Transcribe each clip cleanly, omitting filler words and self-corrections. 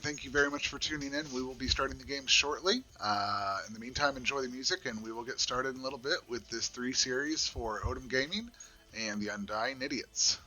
thank you very much for tuning in. We will be starting the game shortly. In the meantime, enjoy the music, and we will get started in a little bit with this 3 series for Otom Gaming and the Undying Idiots.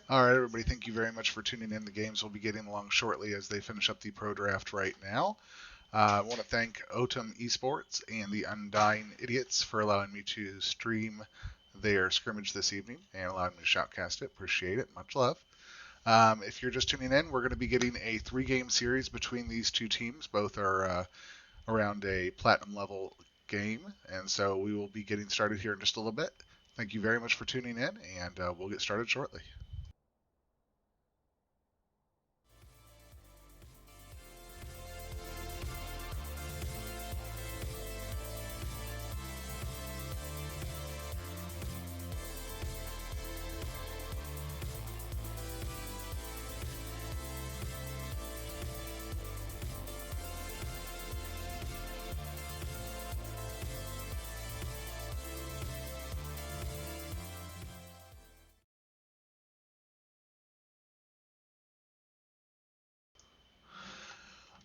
All right, everybody, thank you very much for tuning in. The games will be getting along shortly as they finish up the pro draft right now. I want to thank Otom Esports and the Undying Idiots for allowing me to stream their scrimmage this evening and allowing me to shoutcast it. Appreciate it. Much love. If you're just tuning in, we're going to be getting a 3-game series between these two teams. Both are around a platinum level game, and so we will be getting started here in just a little bit. Thank you very much for tuning in, and we'll get started shortly.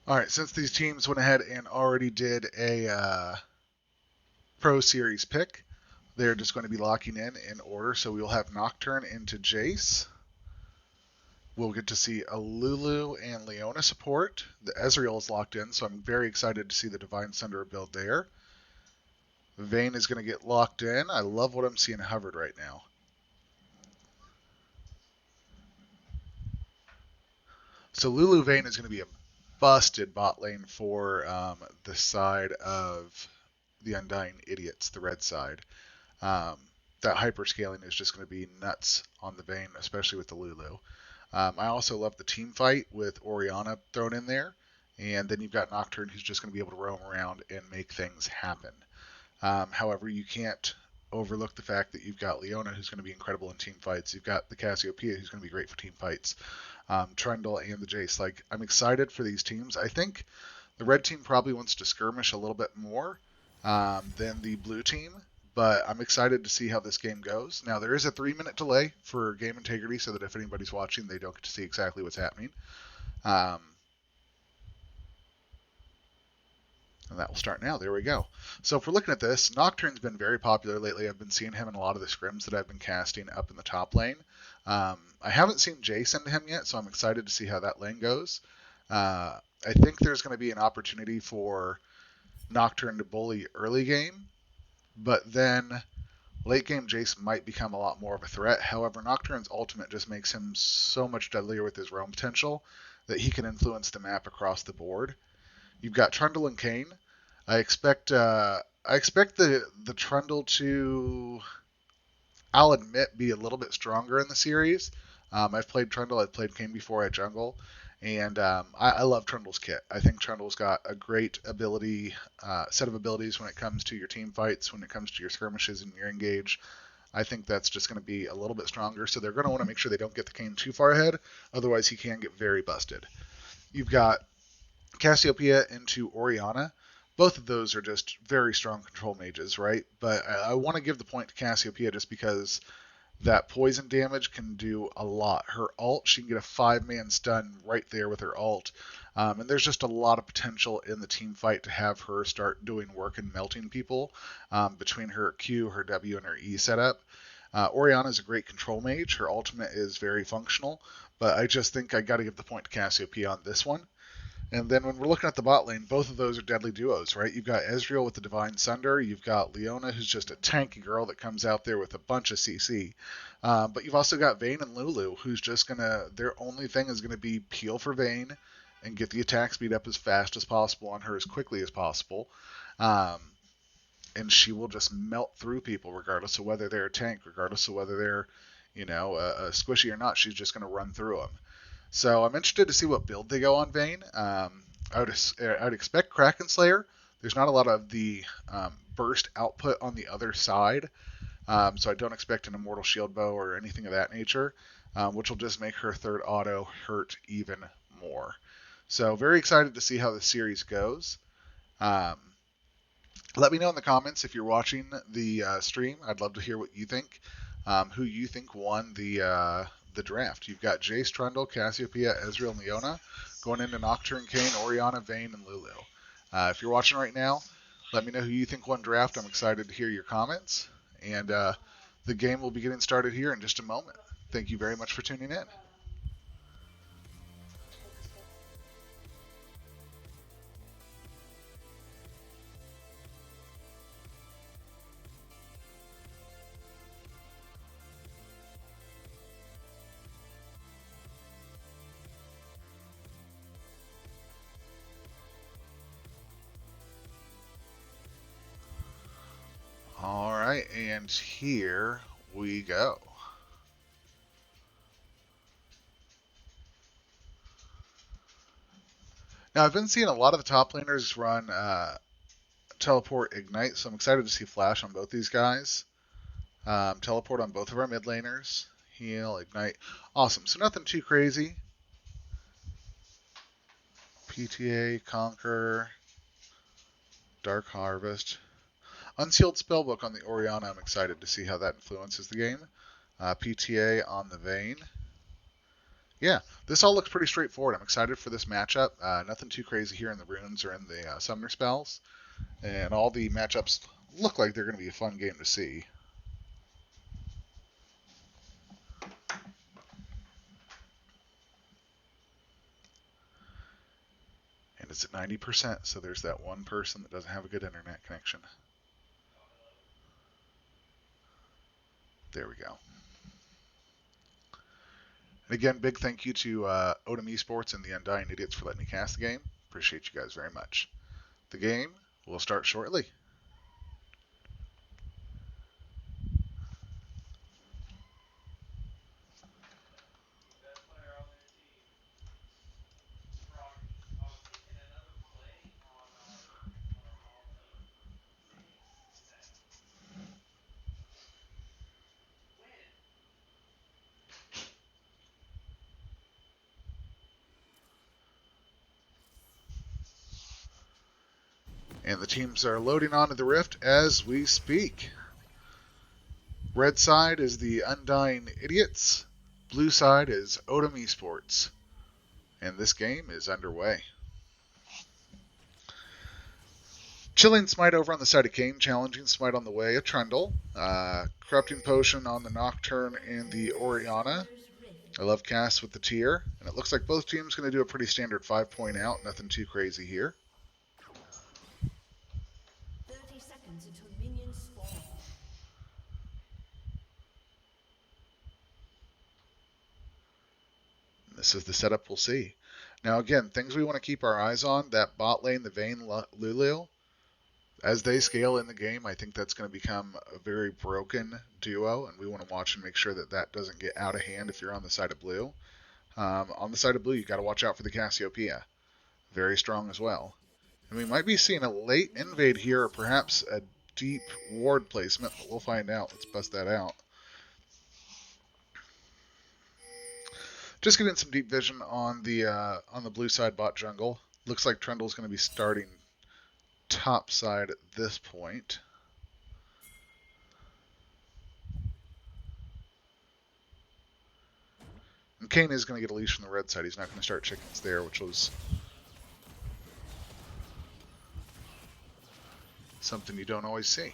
All right, since these teams went ahead and already did a Pro Series pick, they're just going to be locking in order. So we will have Nocturne into Jace. We'll get to see a Lulu and Leona support. The Ezreal is locked in, so I'm very excited to see the Divine Sunder build there. Vayne is going to get locked in. I love what I'm seeing hovered right now. So Lulu Vayne is going to be a busted bot lane for the side of the Undying Idiots, the red side. Um, that hyperscaling is just going to be nuts on the Vayne, especially with the Lulu. I also love the team fight with Orianna thrown in there. And then you've got Nocturne, who's just going to be able to roam around and make things happen. However, you can't overlook the fact that you've got Leona, who's going to be incredible in team fights. You've got the Cassiopeia, who's going to be great for team fights. Trundle and the Jace. Like, I'm excited for these teams. I think the red team probably wants to skirmish a little bit more than the blue team, but I'm excited to see how this game goes. Now, there is a 3-minute delay for game integrity, so that if anybody's watching, they don't get to see exactly what's happening. And that will start now. There we go. So if we're looking at this, Nocturne's been very popular lately. I've been seeing him in a lot of the scrims that I've been casting up in the top lane. I haven't seen Jace into him yet, so I'm excited to see how that lane goes. I think there's going to be an opportunity for Nocturne to bully early game, but then late game Jace might become a lot more of a threat. However, Nocturne's ultimate just makes him so much deadlier with his roam potential that he can influence the map across the board. You've got Trundle and Kayn. I expect the Trundle to, I'll admit, be a little bit stronger in the series. I've played Trundle, I've played Kayn before at jungle, and I love Trundle's kit. I think Trundle's got a great ability, set of abilities when it comes to your team fights, when it comes to your skirmishes and your engage. I think that's just going to be a little bit stronger, so they're going to want to make sure they don't get the Kayn too far ahead, otherwise he can get very busted. You've got Cassiopeia into Orianna. Both of those are just very strong control mages, right? But I want to give the point to Cassiopeia just because that poison damage can do a lot. Her ult, she can get a 5-man stun right there with her ult. And there's just a lot of potential in the team fight to have her start doing work and melting people between her Q, her W, and her E setup. Orianna is a great control mage. Her ultimate is very functional, but I just think I got to give the point to Cassiopeia on this one. And then when we're looking at the bot lane, both of those are deadly duos, right? You've got Ezreal with the Divine Sunder. You've got Leona, who's just a tanky girl that comes out there with a bunch of CC. But you've also got Vayne and Lulu, who's just going to, their only thing is going to be peel for Vayne and get the attack speed up as fast as possible on her as quickly as possible. And she will just melt through people regardless of whether they're a tank, regardless of whether they're, a squishy or not. She's just going to run through them. So I'm interested to see what build they go on Vayne. I would expect Kraken Slayer. There's not a lot of the burst output on the other side, so I don't expect an Immortal Shield Bow or anything of that nature, which will just make her third auto hurt even more. So very excited to see how the series goes. Let me know in the comments if you're watching the stream. I'd love to hear what you think, who you think won the draft. You've got Jace, Trundle, Cassiopeia, Ezreal, and Leona going into Nocturne, Kayn, Orianna, Vayne, and Lulu. If you're watching right now, let me know who you think won draft. I'm excited to hear your comments. And the game will be getting started here in just a moment. Thank you very much for tuning in. All right, and here we go. Now, I've been seeing a lot of the top laners run Teleport Ignite, so I'm excited to see Flash on both these guys. Teleport on both of our mid laners. Heal, Ignite. Awesome. So nothing too crazy. PTA, Conquer, Dark Harvest. Unsealed Spellbook on the Orianna. I'm excited to see how that influences the game. PTA on the Vayne. Yeah, this all looks pretty straightforward. I'm excited for this matchup. Nothing too crazy here in the runes or in the summoner spells. And all the matchups look like they're going to be a fun game to see. And it's at 90%, so there's that one person that doesn't have a good internet connection. There we go. And again, big thank you to Otom Esports and the Undying Idiots for letting me cast the game. Appreciate you guys very much. The game will start shortly. And the teams are loading onto the Rift as we speak. Red side is the Undying Idiots. Blue side is Otom Esports. And this game is underway. Chilling Smite over on the side of Kane, challenging Smite on the way of Trundle. Corrupting Potion on the Nocturne and the Orianna. I love cast with the tier. And it looks like both teams going to do a pretty standard 5-point out. Nothing too crazy here. 30 seconds until minions spawn. This is the setup we'll see. Now again, things we want to keep our eyes on, that bot lane, the Vayne Lulu, as they scale in the game, I think that's going to become a very broken duo, and we want to watch and make sure that that doesn't get out of hand if you're on the side of blue. On the side of blue, you got to watch out for the Cassiopeia. Very strong as well. And we might be seeing a late invade here, or perhaps a deep ward placement, but we'll find out. Let's bust that out. Just getting some deep vision on the blue side bot jungle. Looks like Trundle's going to be starting top side at this point. And Kane is going to get a leash from the red side. He's not going to start chickens there, which was something you don't always see.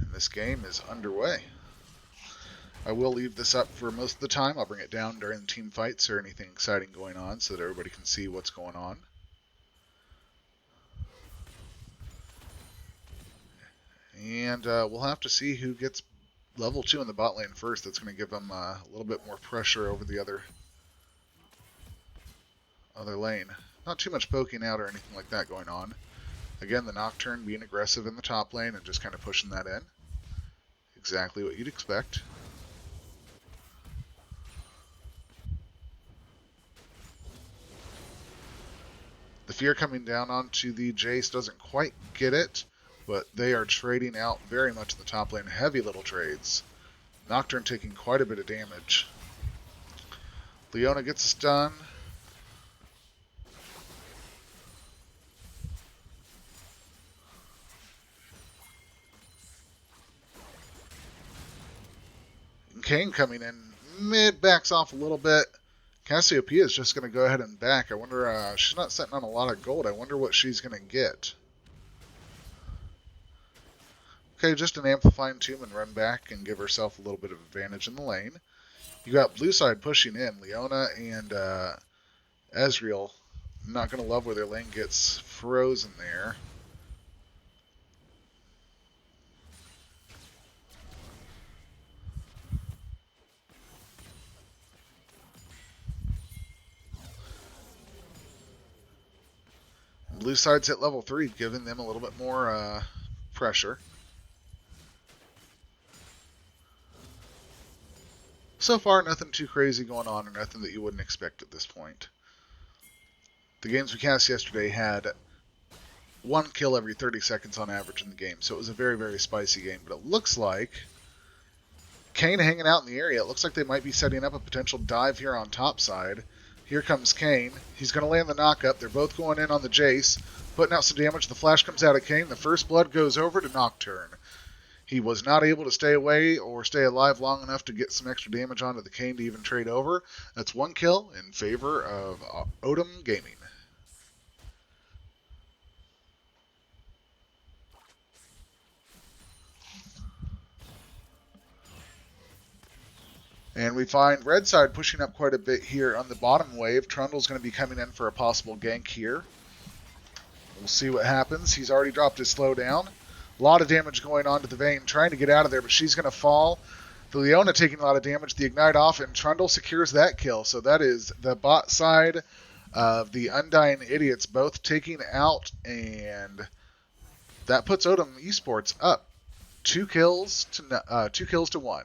And this game is underway. I will leave this up for most of the time. I'll bring it down during the team fights or anything exciting going on so that everybody can see what's going on. And we'll have to see who gets level 2 in the bot lane first. That's going to give them a little bit more pressure over the other lane. Not too much poking out or anything like that going on. Again, the Nocturne being aggressive in the top lane and just kind of pushing that in. Exactly what you'd expect. The fear coming down onto the Jace doesn't quite get it, but they are trading out very much in the top lane. Heavy little trades. Nocturne taking quite a bit of damage. Leona gets stunned. Kane coming in mid, backs off a little bit. Cassiopeia is just going to go ahead and back. I wonder, she's not sitting on a lot of gold. I wonder what she's going to get. Okay, just an Amplifying Tomb and run back and give herself a little bit of advantage in the lane. You got blue side pushing in. Leona and Ezreal. Not going to love where their lane gets frozen there. Blue side's at level 3, giving them a little bit more pressure. So far, nothing too crazy going on or nothing that you wouldn't expect at this point. The games we cast yesterday had 1 kill every 30 seconds on average in the game, so it was a very, very spicy game. But it looks like Kayn hanging out in the area. It looks like they might be setting up a potential dive here on top side. Here comes Kayn. He's going to land the knockup. They're both going in on the Jace, putting out some damage. The flash comes out of Kayn. The first blood goes over to Nocturne. He was not able to stay away or stay alive long enough to get some extra damage onto the Kayn to even trade over. That's 1 kill in favor of Otom Gaming. And we find red side pushing up quite a bit here on the bottom wave. Trundle's going to be coming in for a possible gank here. We'll see what happens. He's already dropped his slowdown. A lot of damage going on to the Vayne, trying to get out of there, but she's going to fall. The Leona taking a lot of damage. The Ignite off, and Trundle secures that kill. So that is the bot side of the Undying Idiots both taking out, and that puts Otom Esports up 2 kills to 1.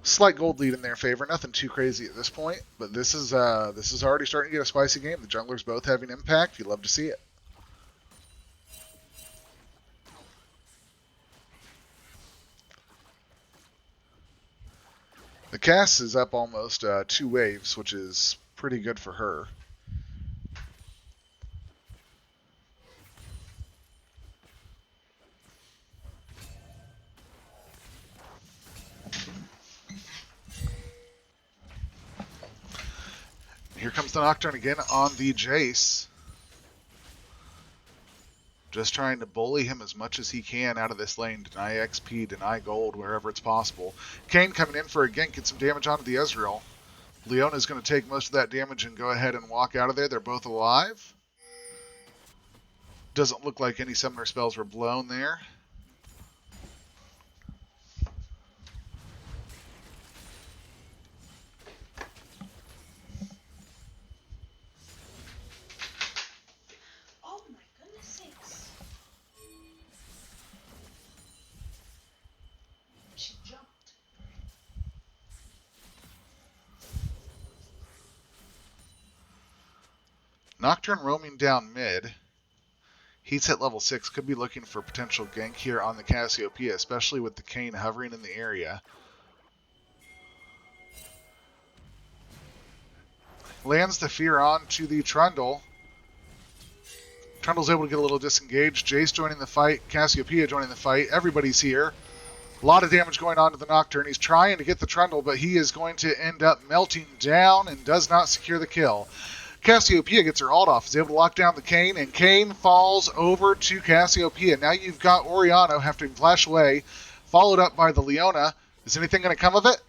Slight gold lead in their favor. Nothing too crazy at this point, but this is already starting to get a spicy game. The junglers both having impact. You love to see it. The Cass is up almost 2 waves, which is pretty good for her. Here comes the Nocturne again on the Jace. Just trying to bully him as much as he can out of this lane. Deny XP, deny gold, wherever it's possible. Kayn coming in for a gank, get some damage onto the Ezreal. Leona's going to take most of that damage and go ahead and walk out of there. They're both alive. Doesn't look like any summoner spells were blown there. Nocturne roaming down mid. He's at level 6. Could be looking for potential gank here on the Cassiopeia, especially with the Kayn hovering in the area. Lands the fear on to the Trundle. Trundle's able to get a little disengaged. Jace joining the fight. Cassiopeia joining the fight. Everybody's here. A lot of damage going on to the Nocturne. He's trying to get the Trundle, but he is going to end up melting down and does not secure the kill. Cassiopeia gets her ult off, is able to lock down the Kayn, and Kayn falls over to Cassiopeia. Now you've got Orianna having to flash away, followed up by the Leona. Is anything going to come of it?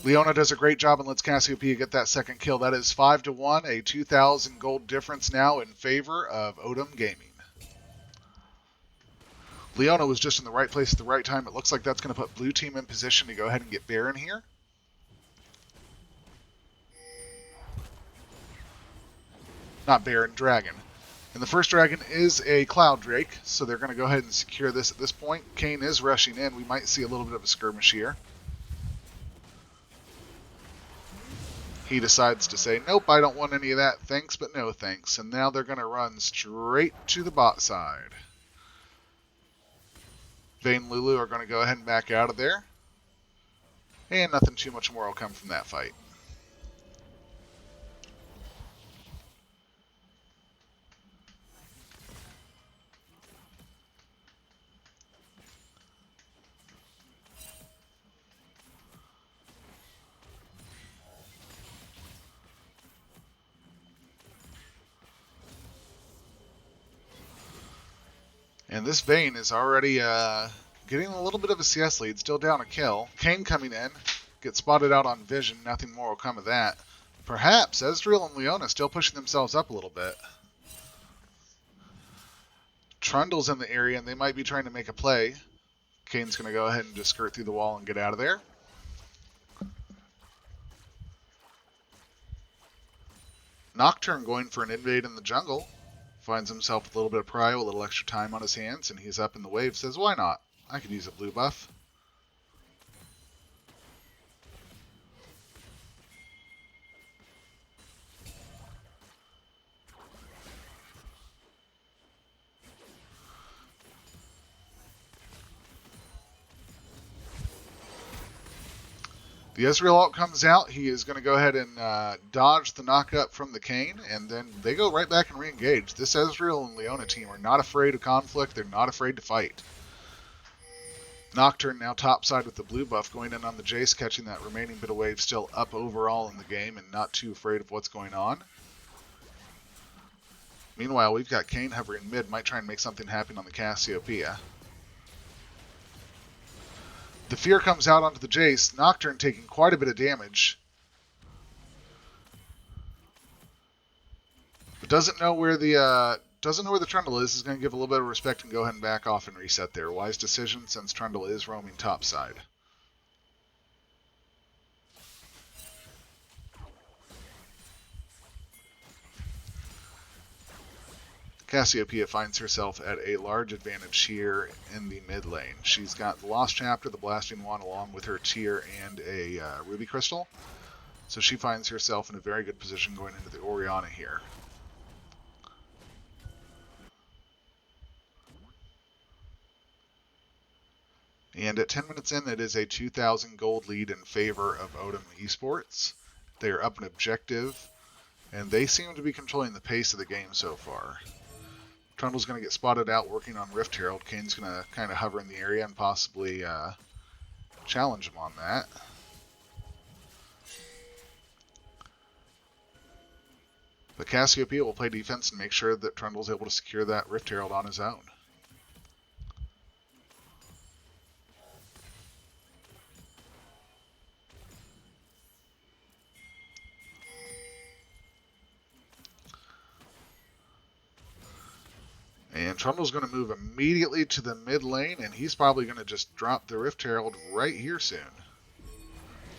Leona does a great job and lets Cassiopeia get that second kill. That is 5-1, a 2,000 gold difference now in favor of Otom Gaming. Leona was just in the right place at the right time. It looks like that's going to put blue team in position to go ahead and get Baron here. Not Baron, Dragon. And the first Dragon is a Cloud Drake, so they're going to go ahead and secure this at this point. Kayn is rushing in. We might see a little bit of a skirmish here. He decides to say, nope, I don't want any of that. Thanks, but no thanks. And now they're going to run straight to the bot side. Vayne and Lulu are going to go ahead and back out of there. And nothing too much more will come from that fight. And this Vayne is already getting a little bit of a CS lead, still down a kill. Kane coming in, gets spotted out on vision, nothing more will come of that. Perhaps Ezreal and Leona still pushing themselves up a little bit. Trundle's in the area and they might be trying to make a play. Kane's going to go ahead and just skirt through the wall and get out of there. Nocturne going for an invade in the jungle. Finds himself with a little bit of prio, a little extra time on his hands, and he's up in the wave. Says, why not? I could use a blue buff. The Ezreal ult comes out. He is going to go ahead and dodge the knockup from the Kane, and then they go right back and re-engage. This Ezreal and Leona team are not afraid of conflict. They're not afraid to fight. Nocturne now topside with the blue buff, going in on the Jace, catching that remaining bit of wave, still up overall in the game and not too afraid of what's going on. Meanwhile, we've got Kane hovering mid, might try and make something happen on the Cassiopeia. The fear comes out onto the Jace. Nocturne taking quite a bit of damage. But doesn't know where the Trundle is. Is going to give a little bit of respect and go ahead and back off and reset there. Wise decision since Trundle is roaming topside. Cassiopeia finds herself at a large advantage here in the mid lane. She's got the Lost Chapter, the Blasting Wand, along with her Tear and a Ruby Crystal. So she finds herself in a very good position going into the Orianna here. And at 10 minutes in, it is a 2,000 gold lead in favor of Otom Esports. They are up an objective, and they seem to be controlling the pace of the game so far. Trundle's going to get spotted out working on Rift Herald. Kane's going to kind of hover in the area and possibly challenge him on that. But Cassiopeia will play defense and make sure that Trundle's able to secure that Rift Herald on his own. And Trundle's going to move immediately to the mid lane, and he's probably going to just drop the Rift Herald right here soon.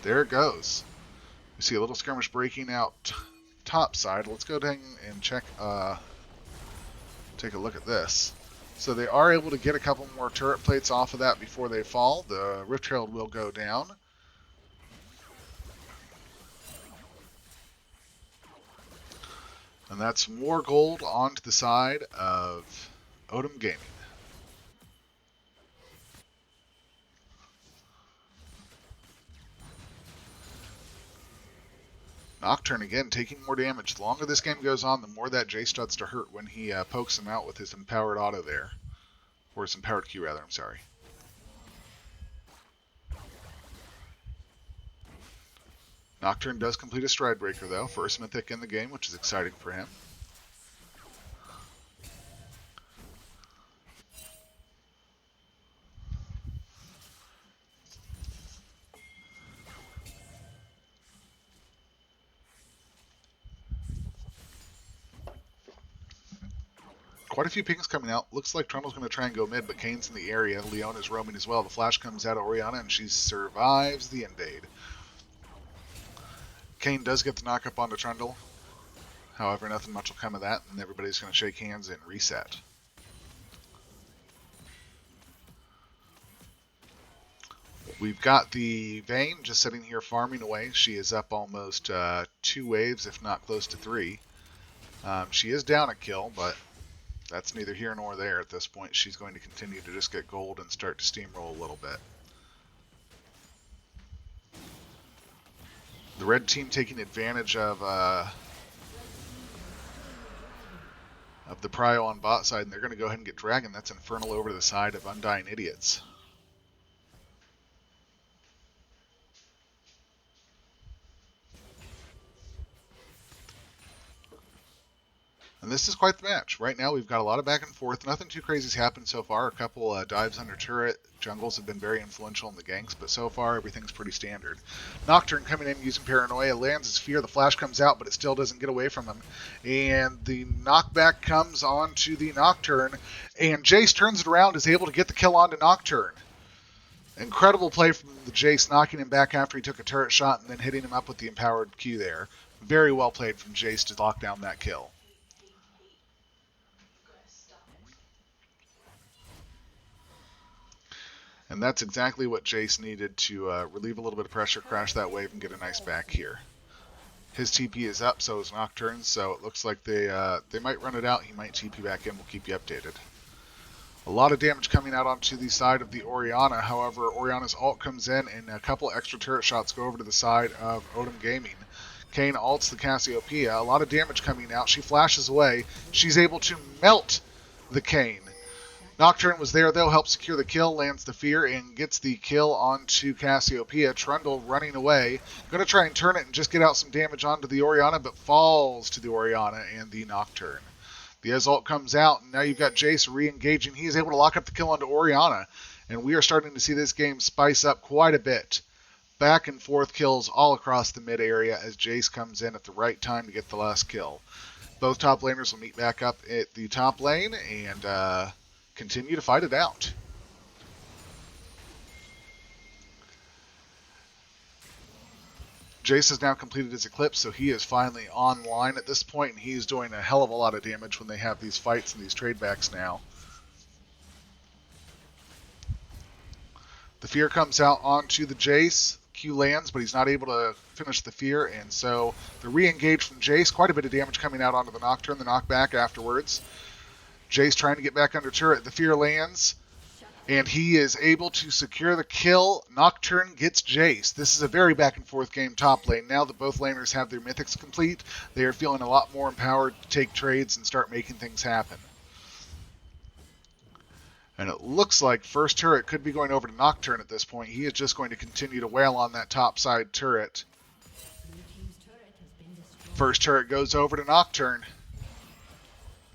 There it goes. We see a little skirmish breaking out top side. Let's go down and check, take a look at this. So they are able to get a couple more turret plates off of that before they fall. The Rift Herald will go down. And that's more gold onto the side of Otom Gaming. Nocturne again taking more damage. The longer this game goes on, the more that Jace starts to hurt when he pokes him out with his empowered auto there. Or his empowered Q rather, I'm sorry. Nocturne does complete a stride breaker though. First mythic in the game, which is exciting for him. Quite a few pings coming out. Looks like Trundle's going to try and go mid, but Kane's in the area. Leona's roaming as well. The flash comes out of Orianna, and she survives the invade. Kane does get the knockup onto Trundle. However, nothing much will come of that, and everybody's going to shake hands and reset. We've got the Vayne just sitting here farming away. She is up almost 2 waves, if not close to 3. She is down a kill, but that's neither here nor there at this point. She's going to continue to just get gold and start to steamroll a little bit. The red team taking advantage of the prio on bot side, and they're going to go ahead and get Dragon. That's Infernal over to the side of Undying Idiots. And And this is quite the match. Right now, we've got a lot of back and forth. Nothing too crazy has happened so far. A couple dives under turret. Jungles have been very influential in the ganks, but so far, everything's pretty standard. Nocturne coming in using Paranoia, lands his Fear. The flash comes out, but it still doesn't get away from him. And the knockback comes onto the Nocturne, and Jace turns it around, is able to get the kill onto Nocturne. Incredible play from the Jace, knocking him back after he took a turret shot and then hitting him up with the empowered Q there. Very well played from Jace to lock down that kill. And that's exactly what Jace needed to relieve a little bit of pressure, crash that wave, and get a nice back here. His TP is up, so is Nocturne, so it looks like they might run it out. He might TP back in. We'll keep you updated. A lot of damage coming out onto the side of the Orianna. However, Orianna's ult comes in, and a couple extra turret shots go over to the side of Otom Gaming. Kayn ults the Cassiopeia. A lot of damage coming out. She flashes away. She's able to melt the Kayn. Nocturne was there, though, helps secure the kill, lands the Fear, and gets the kill onto Cassiopeia. Trundle running away. Going to try and turn it and just get out some damage onto the Orianna, but falls to the Orianna and the Nocturne. The Assault comes out, and now you've got Jace re-engaging. He is able to lock up the kill onto Orianna, and we are starting to see this game spice up quite a bit. Back and forth kills all across the mid area as Jace comes in at the right time to get the last kill. Both top laners will meet back up at the top lane, and continue to fight it out. Jace has now completed his Eclipse, so he is finally online at this point, and he's doing a hell of a lot of damage when they have these fights and these tradebacks now. The Fear comes out onto the Jace. Q lands, but he's not able to finish the Fear, and so the re-engage from Jace. Quite a bit of damage coming out onto the Nocturne, the knockback afterwards. Jace trying to get back under turret. The Fear lands, and he is able to secure the kill. Nocturne gets Jace. This is a very back and forth game top lane. Now that both laners have their mythics complete, they are feeling a lot more empowered to take trades and start making things happen. And it looks like first turret could be going over to Nocturne at this point. He is just going to continue to wail on that top side turret. First turret goes over to Nocturne,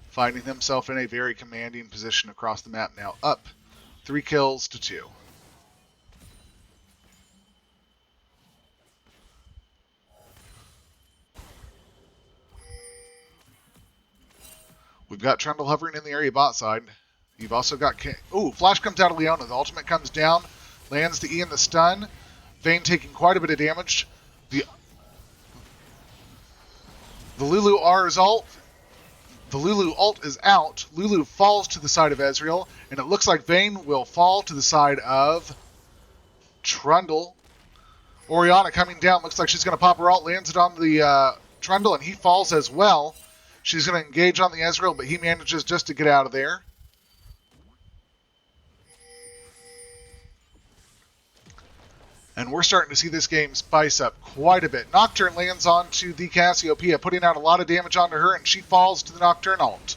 finding himself in a very commanding position across the map now, up 3 kills to 2. We've got Trundle hovering in the area bot side. You've also got... Ooh, flash comes out of Leona. The ultimate comes down, lands the E and the stun. Vayne taking quite a bit of damage. The Lulu R is ult. The Lulu ult is out. Lulu falls to the side of Ezreal, and it looks like Vayne will fall to the side of Trundle. Orianna coming down. Looks like she's going to pop her ult, lands it on the Trundle, and he falls as well. She's going to engage on the Ezreal, but he manages just to get out of there. And we're starting to see this game spice up quite a bit. Nocturne lands onto the Cassiopeia, putting out a lot of damage onto her, and she falls to the Nocturne ult.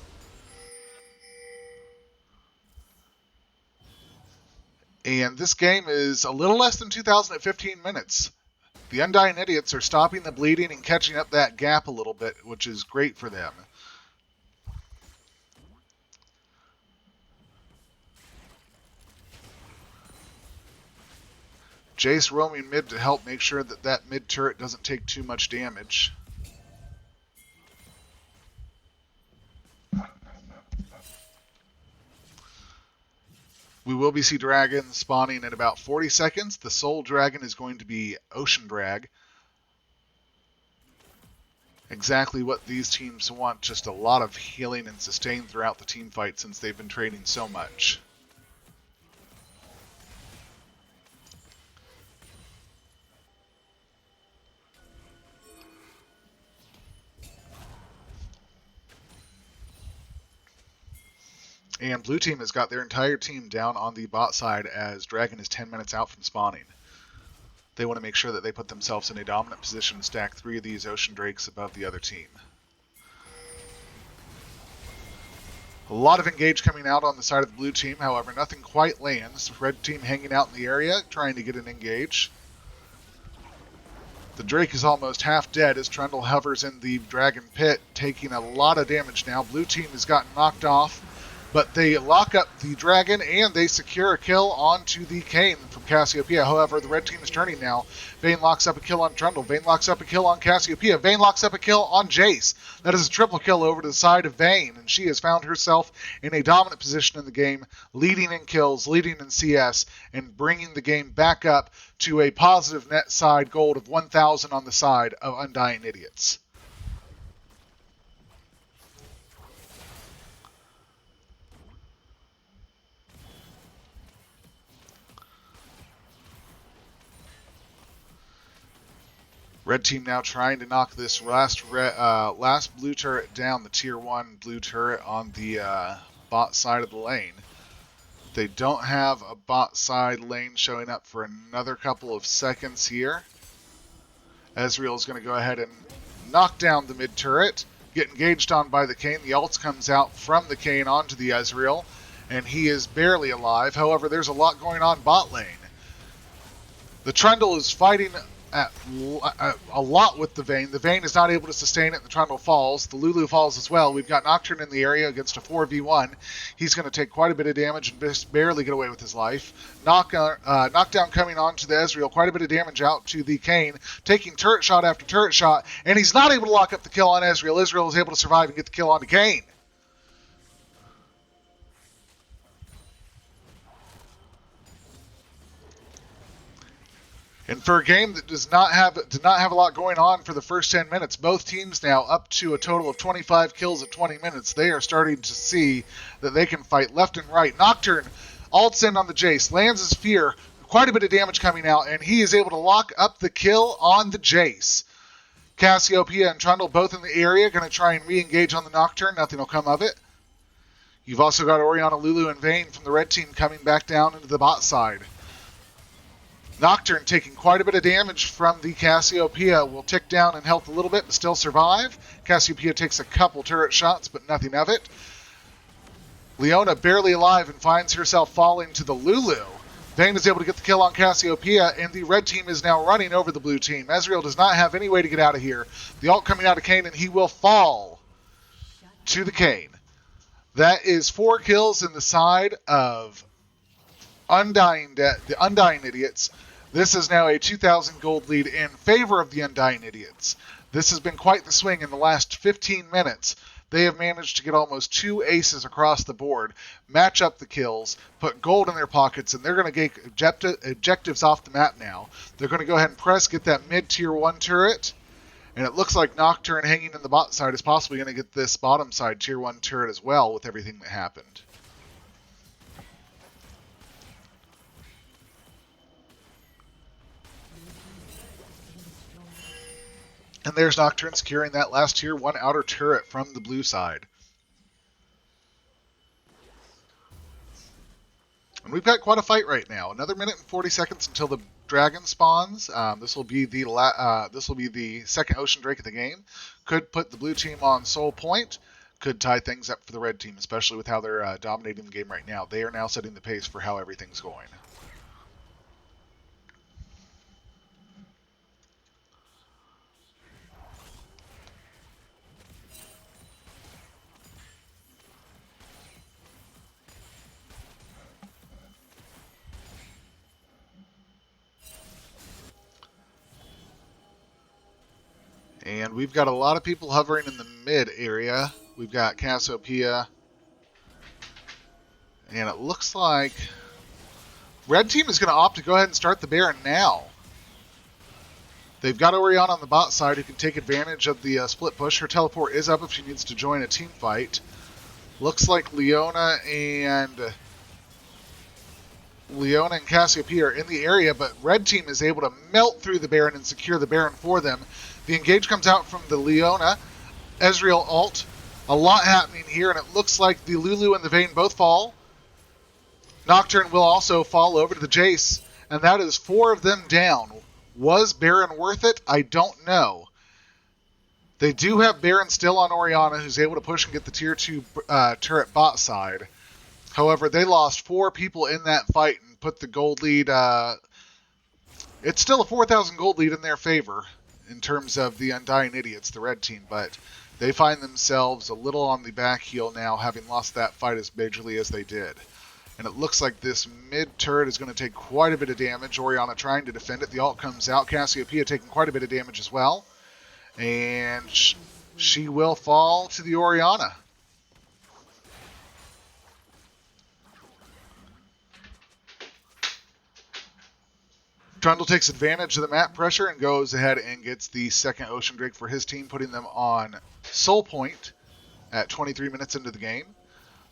And this game is a little less than 2,000 at 15 minutes. The Undying Idiots are stopping the bleeding and catching up that gap a little bit, which is great for them. Jace roaming mid to help make sure that that mid turret doesn't take too much damage. We will be see dragons spawning in about 40 seconds. The soul dragon is going to be Ocean Drag. Exactly what these teams want, just a lot of healing and sustain throughout the team fight since they've been trading so much. And blue team has got their entire team down on the bot side as Dragon is 10 minutes out from spawning. They want to make sure that they put themselves in a dominant position to stack 3 of these Ocean Drakes above the other team. A lot of engage coming out on the side of the blue team, however, nothing quite lands. The red team hanging out in the area, trying to get an engage. The Drake is almost half dead as Trundle hovers in the Dragon Pit, taking a lot of damage now. Blue team has gotten knocked off, but they lock up the Dragon and they secure a kill onto the Kayn from Cassiopeia. However, the red team is turning now. Vayne locks up a kill on Trundle. Vayne locks up a kill on Cassiopeia. Vayne locks up a kill on Jace. That is a triple kill over to the side of Vayne, and she has found herself in a dominant position in the game, leading in kills, leading in CS, and bringing the game back up to a positive net side gold of 1,000 on the side of Undying Idiots. Red team now trying to knock this last blue turret down, the tier 1 blue turret on the bot side of the lane. They don't have a bot side lane showing up for another couple of seconds here. Ezreal is going to go ahead and knock down the mid turret, get engaged on by the Kayn. The ult comes out from the Kayn onto the Ezreal, and he is barely alive. However, there's a lot going on bot lane. The Trundle is fighting a lot with the Vayne. The Vayne is not able to sustain it. The Trundle falls. The Lulu falls as well. We've got Nocturne in the area against a 4v1. He's going to take quite a bit of damage and just barely get away with his life. Knockdown coming on to the Ezreal. Quite a bit of damage out to the Kayn. Taking turret shot after turret shot. And he's not able to lock up the kill on Ezreal. Ezreal is able to survive and get the kill on the Kayn. And for a game that did not have a lot going on for the first 10 minutes, both teams now up to a total of 25 kills at 20 minutes. They are starting to see that they can fight left and right. Nocturne ults in on the Jace, lands his Fear, quite a bit of damage coming out, and he is able to lock up the kill on the Jace. Cassiopeia and Trundle both in the area, going to try and re-engage on the Nocturne. Nothing will come of it. You've also got Orianna, Lulu, and Vayne from the red team coming back down into the bot side. Nocturne taking quite a bit of damage from the Cassiopeia, will tick down in health a little bit but still survive. Cassiopeia takes a couple turret shots but nothing of it. Leona barely alive and finds herself falling to the Lulu. Vayne is able to get the kill on Cassiopeia, and the red team is now running over the blue team. Ezreal does not have any way to get out of here. The ult coming out of Kayn, and he will fall to the Kayn. That is 4 kills in the side of the Undying Idiots. This is now a 2,000 gold lead in favor of the Undying Idiots. This has been quite the swing in the last 15 minutes. They have managed to get almost 2 aces across the board, match up the kills, put gold in their pockets, and they're going to get objectives off the map now. They're going to go ahead and press, get that mid-tier 1 turret, and it looks like Nocturne hanging in the bot side is possibly going to get this bottom side tier 1 turret as well with everything that happened. And there's Nocturne securing that last tier 1 outer turret from the blue side. And we've got quite a fight right now. Another minute and 40 seconds until the dragon spawns. This will be the second Ocean Drake of the game. Could put the blue team on soul point. Could tie things up for the red team, especially with how they're dominating the game right now. They are now setting the pace for how everything's going. And we've got a lot of people hovering in the mid area. We've got Cassiopeia. And it looks like red team is going to opt to go ahead and start the Baron now. They've got Orianna on the bot side who can take advantage of the split push. Her teleport is up if she needs to join a team fight. Looks like Leona and Cassiopeia are in the area, but red team is able to melt through the Baron and secure the Baron for them. The engage comes out from the Leona. Ezreal ult. A lot happening here, and it looks like the Lulu and the Vayne both fall. Nocturne will also fall over to the Jace, and that is 4 of them down. Was Baron worth it? I don't know. They do have Baron still on Orianna, who's able to push and get the tier 2 turret bot side. However, they lost 4 people in that fight and put the gold lead. It's still a 4,000 gold lead in their favor. in terms of the Undying Idiots, the red team, but they find themselves a little on the back heel now, having lost that fight as majorly as they did. And it looks like this mid turret is going to take quite a bit of damage. Orianna trying to defend it. The ult comes out. Cassiopeia taking quite a bit of damage as well. And she will fall to the Orianna. Trundle takes advantage of the map pressure and goes ahead and gets the second Ocean Drake for his team, putting them on Soul Point at 23 minutes into the game.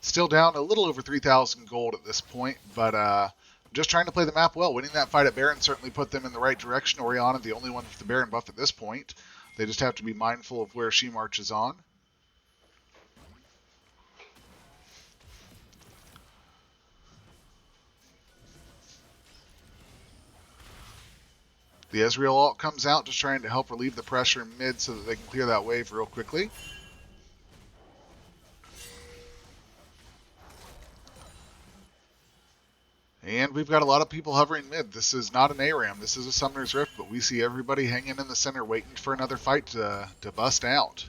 Still down a little over 3,000 gold at this point, but just trying to play the map well. Winning that fight at Baron certainly put them in the right direction. Orianna, the only one with the Baron buff at this point. They just have to be mindful of where she marches on. The Ezreal ult comes out, just trying to help relieve the pressure in mid so that they can clear that wave real quickly. And we've got a lot of people hovering mid. This is not an ARAM, this is a Summoner's Rift, but we see everybody hanging in the center waiting for another fight to bust out.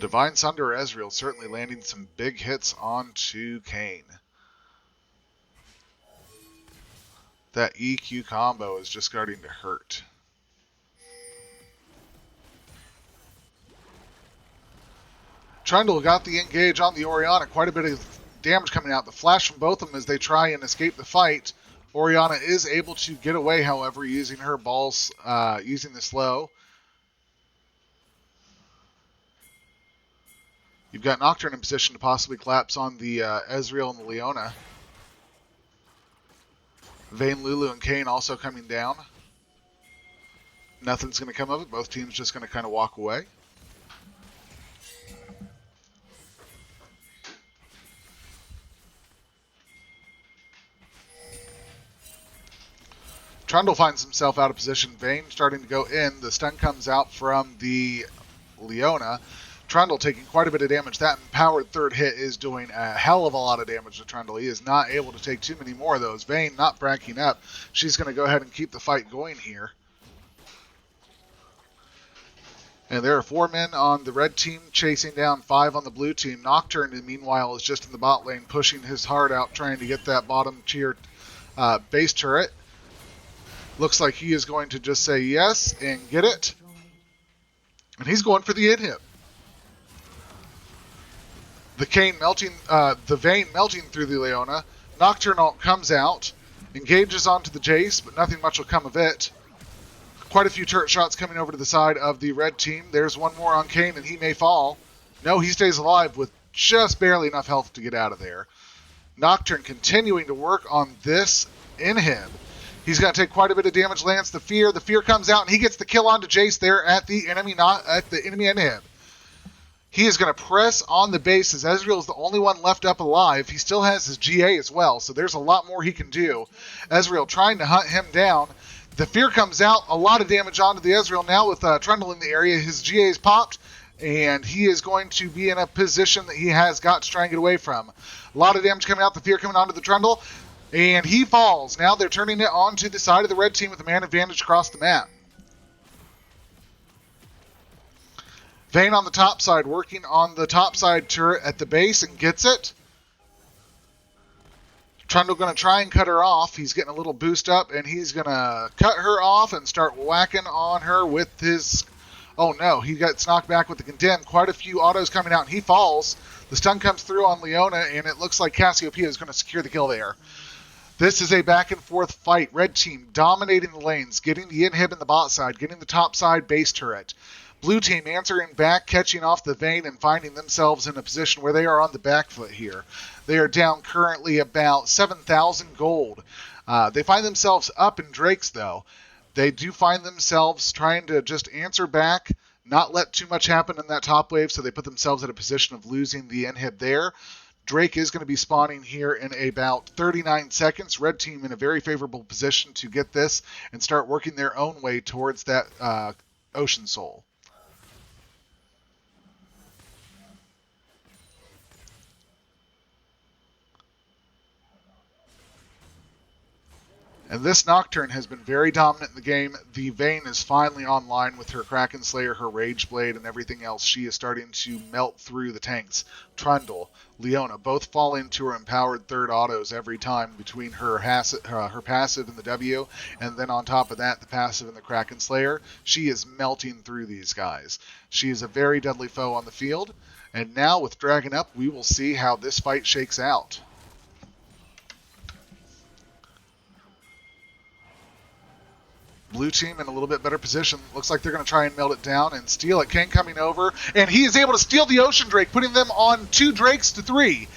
Divine Sunder or Ezreal certainly landing some big hits onto Kayn. That EQ combo is just starting to hurt. Trundle got the engage on the Orianna. Quite a bit of damage coming out. The flash from both of them as they try and escape the fight. Orianna is able to get away, however, using her balls, using the slow. You've got Nocturne in position to possibly collapse on the Ezreal and the Leona. Vayne, Lulu, and Kayn also coming down. Nothing's going to come of it. Both teams just going to kind of walk away. Trundle finds himself out of position. Vayne starting to go in. The stun comes out from the Leona. Trundle taking quite a bit of damage. That empowered third hit is doing a hell of a lot of damage to Trundle. He is not able to take too many more of those. Vayne not backing up. She's going to go ahead and keep the fight going here. And there are 4 men on the red team chasing down 5 on the blue team. Nocturne, meanwhile, is just in the bot lane pushing his heart out, trying to get that bottom tier base turret. Looks like he is going to just say yes and get it. And he's going for the in-hit. The Kayn melting, the Vayne melting through the Leona. Nocturne ult comes out, engages onto the Jace, but nothing much will come of it. Quite a few turret shots coming over to the side of the red team. There's one more on Kayn, and he may fall. No, he stays alive with just barely enough health to get out of there. Nocturne continuing to work on this inhib. He's going to take quite a bit of damage. Lands the fear. The fear comes out, and he gets the kill onto Jace there at the enemy inhib. He is going to press on the base as Ezreal is the only one left up alive. He still has his GA as well, so there's a lot more he can do. Ezreal trying to hunt him down. The fear comes out. A lot of damage onto the Ezreal now with Trundle in the area. His GA is popped, and he is going to be in a position that he has got to try and get away from. A lot of damage coming out. The fear coming onto the Trundle, and he falls. Now they're turning it onto the side of the red team with a man advantage across the map. Vayne on the top side, working on the top side turret at the base and gets it. Trundle going to try and cut her off. He's getting a little boost up, and he's going to cut her off and start whacking on her with his... Oh no, he gets knocked back with the Condemn. Quite a few autos coming out, and he falls. The stun comes through on Leona, and it looks like Cassiopeia is going to secure the kill there. This is a back and forth fight. Red team dominating the lanes, getting the inhib in the bot side, getting the top side base turret. Blue team answering back, catching off the Vayne and finding themselves in a position where they are on the back foot here. They are down currently about 7,000 gold. They find themselves up in Drake's though. They do find themselves trying to just answer back, not let too much happen in that top wave, so they put themselves in a position of losing the inhib there. Drake is going to be spawning here in about 39 seconds. Red team in a very favorable position to get this and start working their own way towards that Ocean Soul. And this Nocturne has been very dominant in the game. The Vayne is finally online with her Kraken Slayer, her Rage Blade, and everything else. She is starting to melt through the tanks. Trundle, Leona, both fall into her empowered third autos every time between her passive in the W, and then on top of that, the passive in the Kraken Slayer. She is melting through these guys. She is a very deadly foe on the field. And now with Dragon up, we will see how this fight shakes out. Blue team in a little bit better position. Looks like they're going to try and melt it down and steal it. Kane coming over, and he is able to steal the Ocean Drake, putting them on 2 Drakes to 3.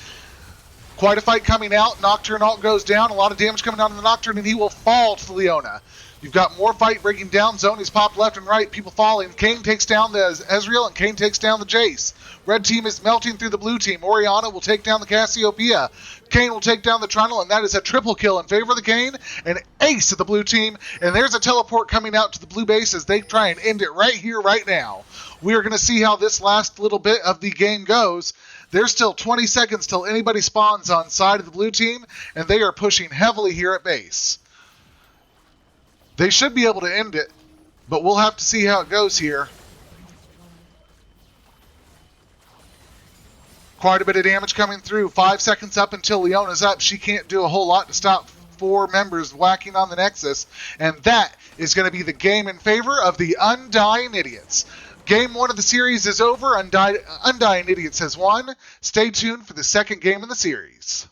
Quite a fight coming out. Nocturne ult goes down. A lot of damage coming down on the Nocturne, and he will fall to the Leona. You've got more fight breaking down. Zone is popped left and right. People falling. Kane takes down the Ezreal, and Kane takes down the Jace. Red team is melting through the blue team. Orianna will take down the Cassiopeia. Kane will take down the Trundle, and that is a triple kill in favor of the Kane. An ace of the blue team, and there's a teleport coming out to the blue base as they try and end it right here, right now. We are going to see how this last little bit of the game goes. There's still 20 seconds till anybody spawns on side of the blue team, and they are pushing heavily here at base. They should be able to end it, but we'll have to see how it goes here. Quite a bit of damage coming through. 5 seconds up until Leona's up. She can't do a whole lot to stop 4 members whacking on the Nexus, and that is going to be the game in favor of the Undying Idiots. Game 1 of the series is over. Undying Idiots has won. Stay tuned for the second game in the series.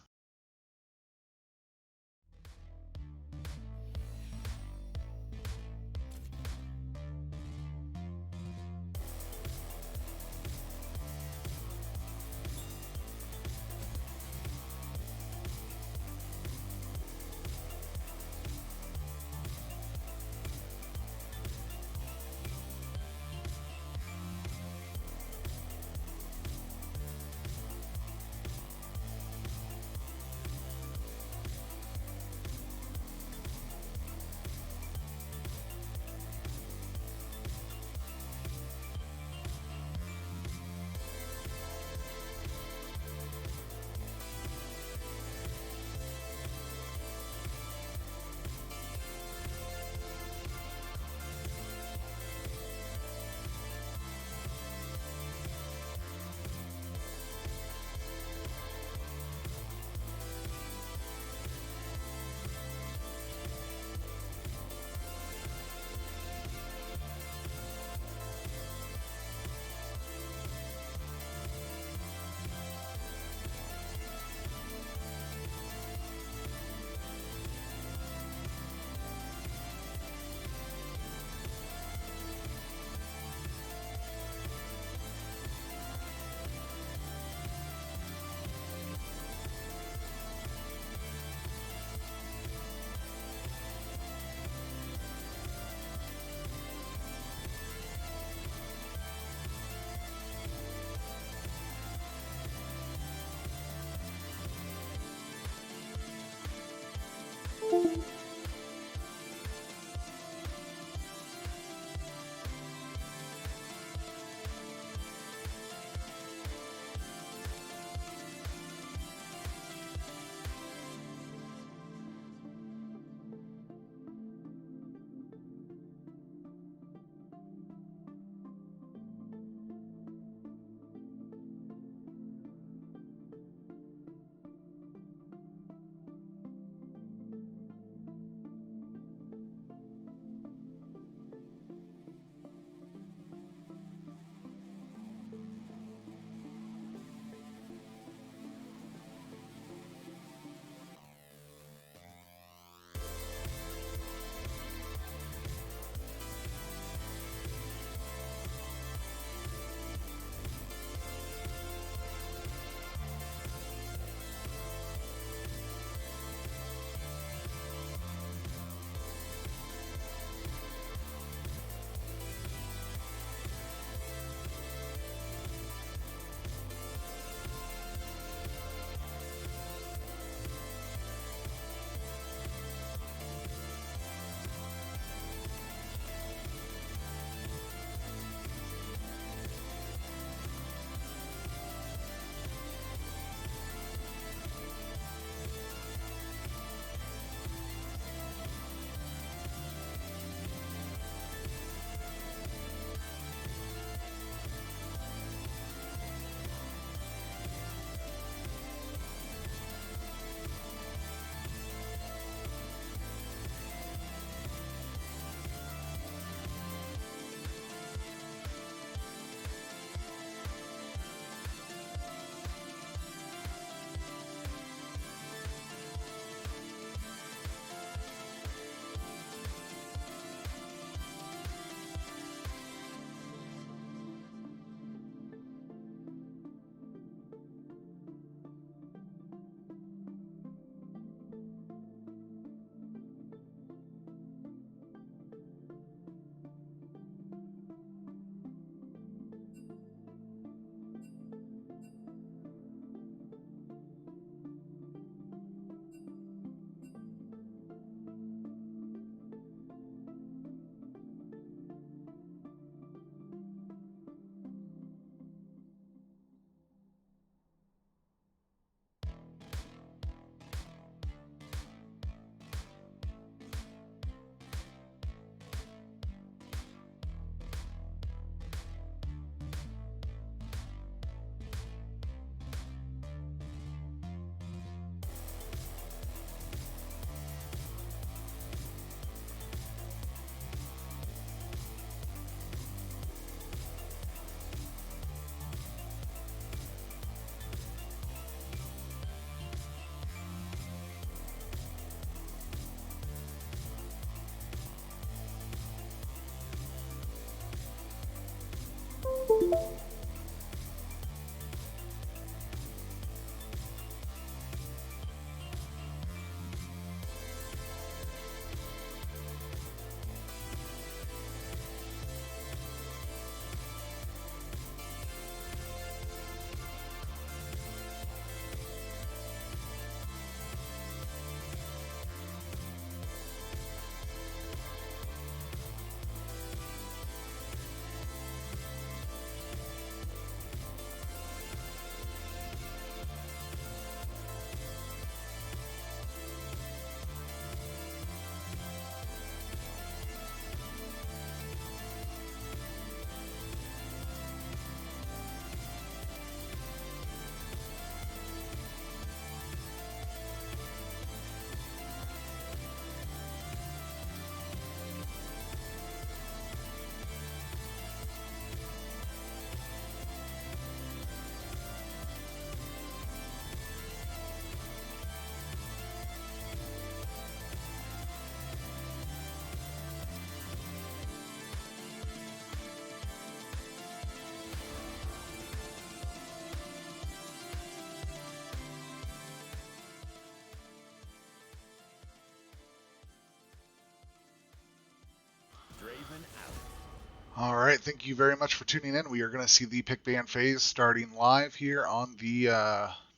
All right, thank you very much for tuning in. We are going to see the pick ban phase starting live here on the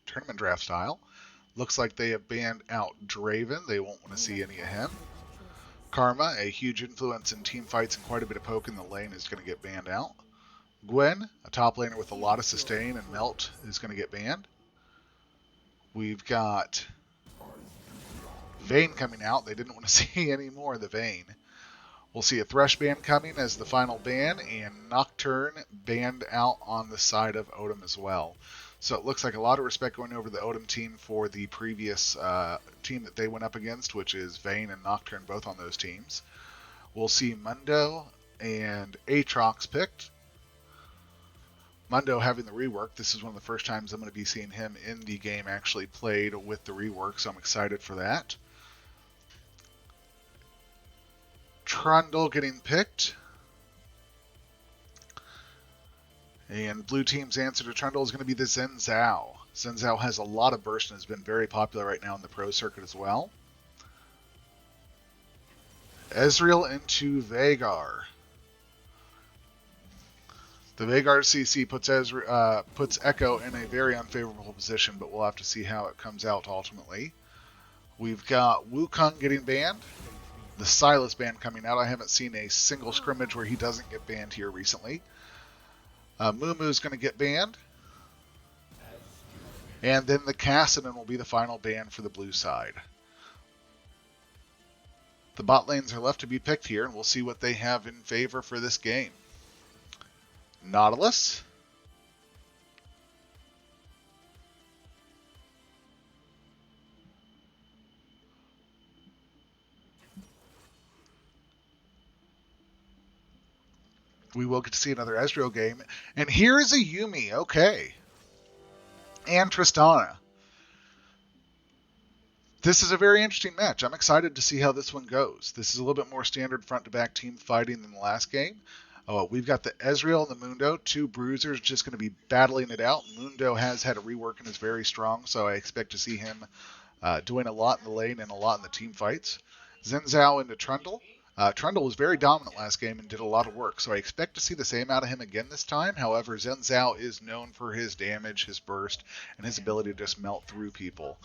tournament draft style. Looks like they have banned out Draven. They won't want to see any of him. Karma, a huge influence in team fights and quite a bit of poke in the lane, is going to get banned out. Gwen, a top laner with a lot of sustain and melt, is going to get banned. We've got Vayne coming out. They didn't want to see any more of the Vayne. We'll see a Thresh ban coming as the final ban, and Nocturne banned out on the side of Otom as well. So it looks like a lot of respect going over the Otom team for the previous team that they went up against, which is Vayne and Nocturne both on those teams. We'll see Mundo and Aatrox picked. Mundo having the rework. This is one of the first times I'm going to be seeing him in the game actually played with the rework, so I'm excited for that. Trundle getting picked. And blue team's answer to Trundle is going to be the Zen Zhao. Zen Zhao has a lot of burst and has been very popular right now in the pro circuit as well. Ezreal into Veigar. The Veigar CC puts Echo in a very unfavorable position, but we'll have to see how it comes out ultimately. We've got Wukong getting banned. The Sylas ban coming out. I haven't seen a single scrimmage where he doesn't get banned here recently. Mumu's going to get banned. And then the Kassadin will be the final ban for the blue side. The bot lanes are left to be picked here, and we'll see what they have in favor for this game. Nautilus. We will get to see another Ezreal game. And here is a Yuumi, okay. And Tristana. This is a very interesting match. I'm excited to see how this one goes. This is a little bit more standard front-to-back team fighting than the last game. We've got the Ezreal and the Mundo, two bruisers just going to be battling it out. Mundo has had a rework and is very strong, so I expect to see him doing a lot in the lane and a lot in the team fights. Zen Zhao into Trundle. Trundle was very dominant last game and did a lot of work, so I expect to see the same out of him again this time. However, Zen Zhao is known for his damage, his burst, and his ability to just melt through people.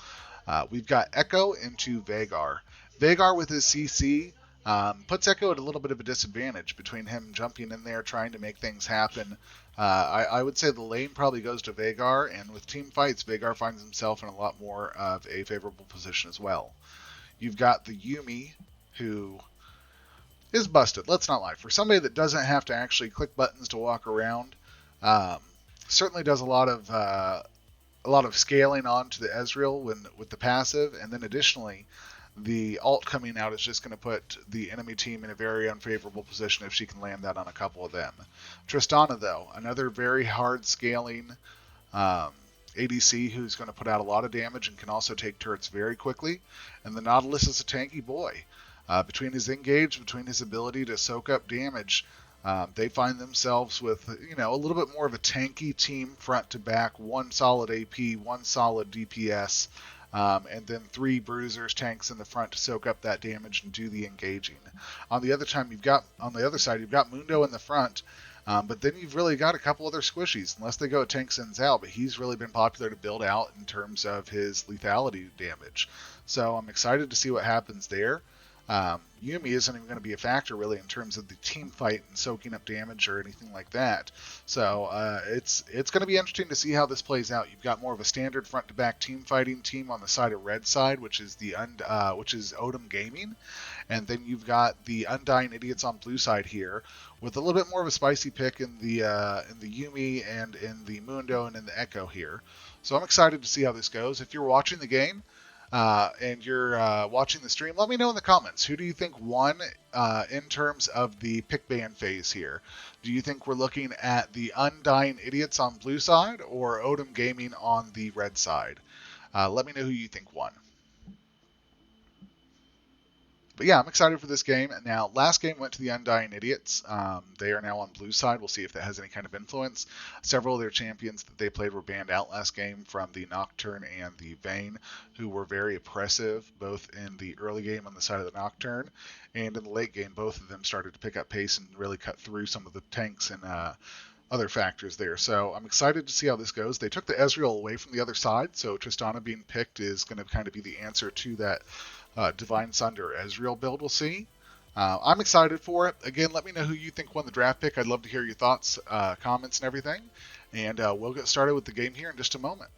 We've got Echo into Veigar. Veigar with his CC puts Echo at a little bit of a disadvantage between him jumping in there trying to make things happen. I would say the lane probably goes to Veigar, and with team fights, Veigar finds himself in a lot more of a favorable position as well. You've got the Yuumi, who is busted. Let's not lie. For somebody that doesn't have to actually click buttons to walk around, certainly does a lot of scaling onto the Ezreal with the passive, and then additionally, the ult coming out is just going to put the enemy team in a very unfavorable position if she can land that on a couple of them. Tristana, though, another very hard scaling ADC who's going to put out a lot of damage and can also take turrets very quickly. And the Nautilus is a tanky boy. Between his engage, between his ability to soak up damage, They find themselves with a little bit more of a tanky team front to back, one solid AP, one solid DPS, and then three bruisers, tanks in the front to soak up that damage and do the engaging. On the other side, you've got Mundo in the front. But then you've really got a couple other squishies, unless they go tank sends out. But he's really been popular to build out in terms of his lethality damage. So I'm excited to see what happens there. Yumi isn't even going to be a factor really in terms of the team fight and soaking up damage or anything like that. So it's going to be interesting to see how this plays out. You've got more of a standard front to back team fighting team on the side of red side, which is which is Otom Gaming, and then you've got the Undying Idiots on blue side here with a little bit more of a spicy pick in the Yumi and in the Mundo and in the Echo here. So I'm excited to see how this goes. If you're watching the game, and you're watching the stream, let me know in the comments. Who do you think won in terms of the pick ban phase here? Do you think we're looking at the Undying Idiots on blue side or Otom Gaming on the red side? Let me know who you think won. But yeah, I'm excited for this game. Now, last game went to the Undying Idiots. They are now on blue side. We'll see if that has any kind of influence. Several of their champions that they played were banned out last game from the Nocturne and the Vayne, who were very oppressive, both in the early game on the side of the Nocturne, and in the late game, both of them started to pick up pace and really cut through some of the tanks and other factors there. So I'm excited to see how this goes. They took the Ezreal away from the other side, so Tristana being picked is going to kind of be the answer to that Divine Sunder Ezreal build we'll see. I'm excited for it. Again, let me know who you think won the draft pick. I'd love to hear your thoughts, comments, and everything. And we'll get started with the game here in just a moment.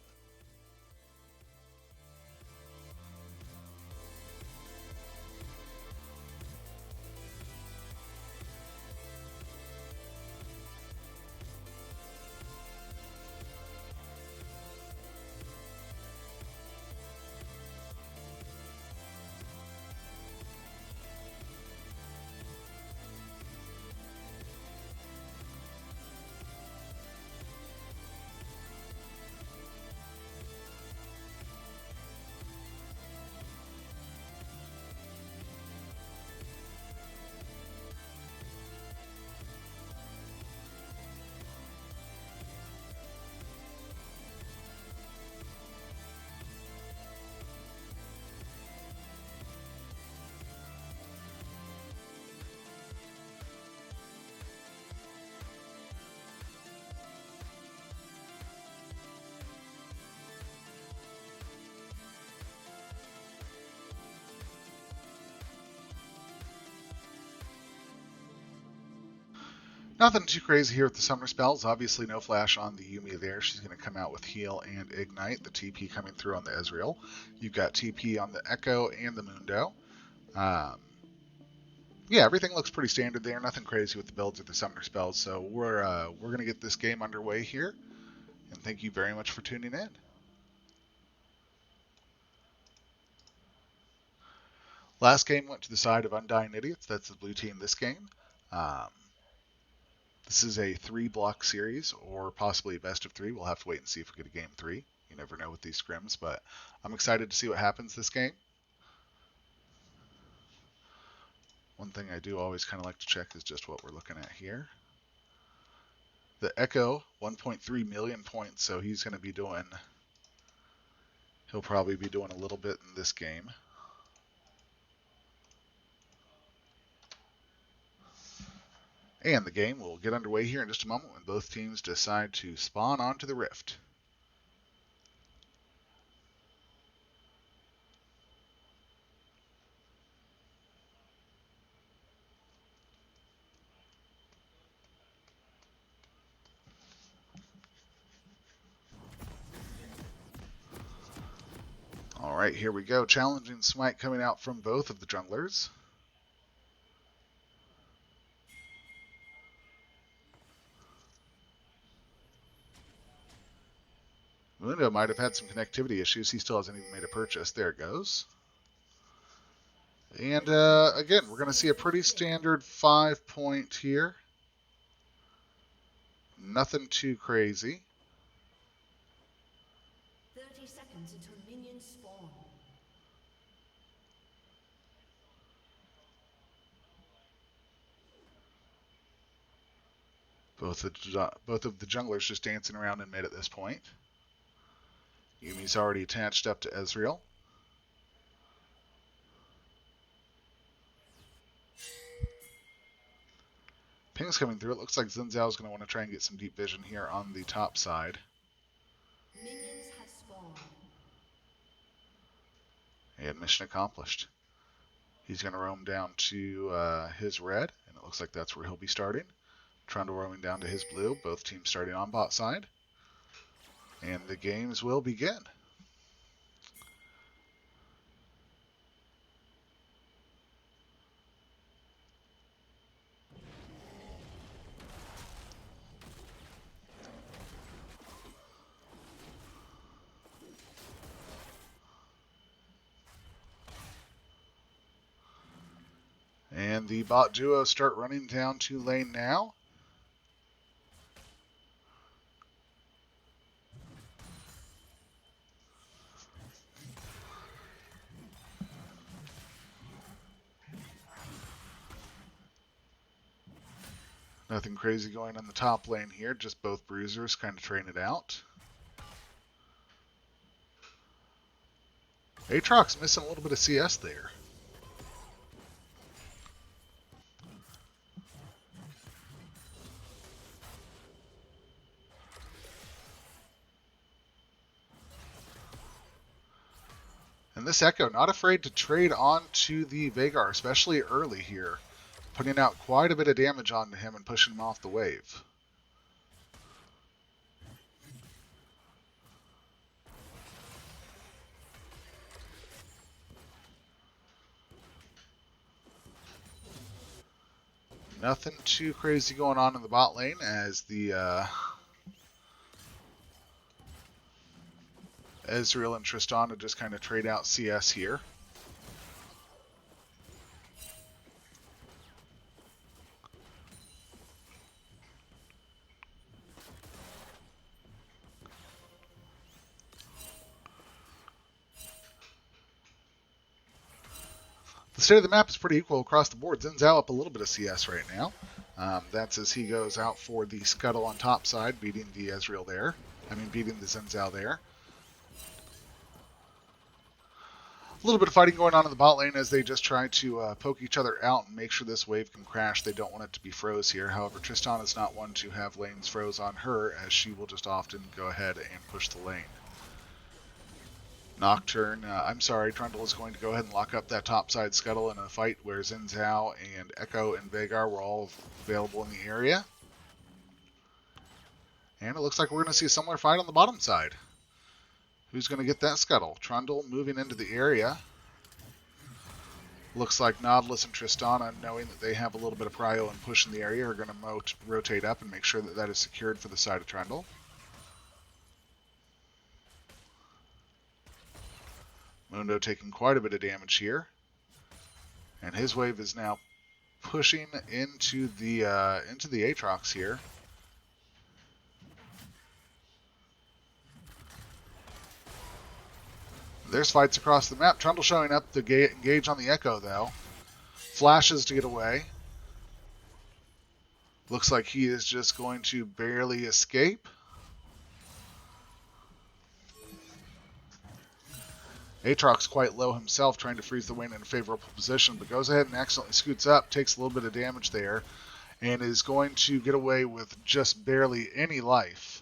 Nothing too crazy here with the summoner spells. Obviously, no flash on the Yumi there. She's going to come out with heal and ignite. The TP coming through on the Ezreal. You've got TP on the Echo and the Mundo. Um, yeah, everything looks pretty standard there. Nothing crazy with the builds or the summoner spells. So we're going to get this game underway here. And thank you very much for tuning in. Last game went to the side of Undying Idiots. That's the blue team this game. Um, This is a 3-block series, or possibly a best of 3. We'll have to wait and see if we get a game 3. You never know with these scrims, but I'm excited to see what happens this game. One thing I do always kind of like to check is just what we're looking at here. The Echo, 1.3 million points, so he's going to be doing, he'll probably be doing a little bit in this game. And the game will get underway here in just a moment when both teams decide to spawn onto the Rift. Alright, here we go. Challenging smite coming out from both of the junglers. Mundo might have had some connectivity issues. He still hasn't even made a purchase. There it goes. And again, we're going to see a pretty standard 5-point here. Nothing too crazy. 30 seconds until minions spawn. Both of the junglers just dancing around in mid at this point. Yumi's already attached up to Ezreal. Ping's coming through. It looks like Xin Zhao is going to want to try and get some deep vision here on the top side. Minions have spawned. And mission accomplished. He's going to roam down to his red, and it looks like that's where he'll be starting. Trundle roaming down to his blue, both teams starting on bot side. And the games will begin. And the bot duo start running down to lane now. Nothing crazy going on the top lane here, just both bruisers kind of train it out. Aatrox missing a little bit of CS there. And this Echo not afraid to trade on to the Veigar, especially early here, putting out quite a bit of damage onto him and pushing him off the wave. Nothing too crazy going on in the bot lane as the Ezreal and Tristana just kind of trade out CS here. The state of the map is pretty equal across the board. Xin Zhao up a little bit of CS right now. That's as he goes out for the scuttle on top side, beating the Ezreal there. Beating the Xin Zhao there. A little bit of fighting going on in the bot lane as they just try to poke each other out and make sure this wave can crash. They don't want it to be froze here. However, Tristana is not one to have lanes froze on her, as she will just often go ahead and push the lane. Trundle is going to go ahead and lock up that topside scuttle in a fight where Xin Zhao and Echo and Veigar were all available in the area. And it looks like we're going to see a similar fight on the bottom side. Who's going to get that scuttle? Trundle moving into the area. Looks like Nautilus and Tristana, knowing that they have a little bit of prio and push in the area, are going to rotate up and make sure that that is secured for the side of Trundle. Mundo taking quite a bit of damage here. And his wave is now pushing into the Aatrox here. There's fights across the map. Trundle showing up to engage on the Echo, though. Flashes to get away. Looks like he is just going to barely escape. Aatrox quite low himself, trying to freeze the wing in a favorable position, but goes ahead and accidentally scoots up, takes a little bit of damage there, and is going to get away with just barely any life.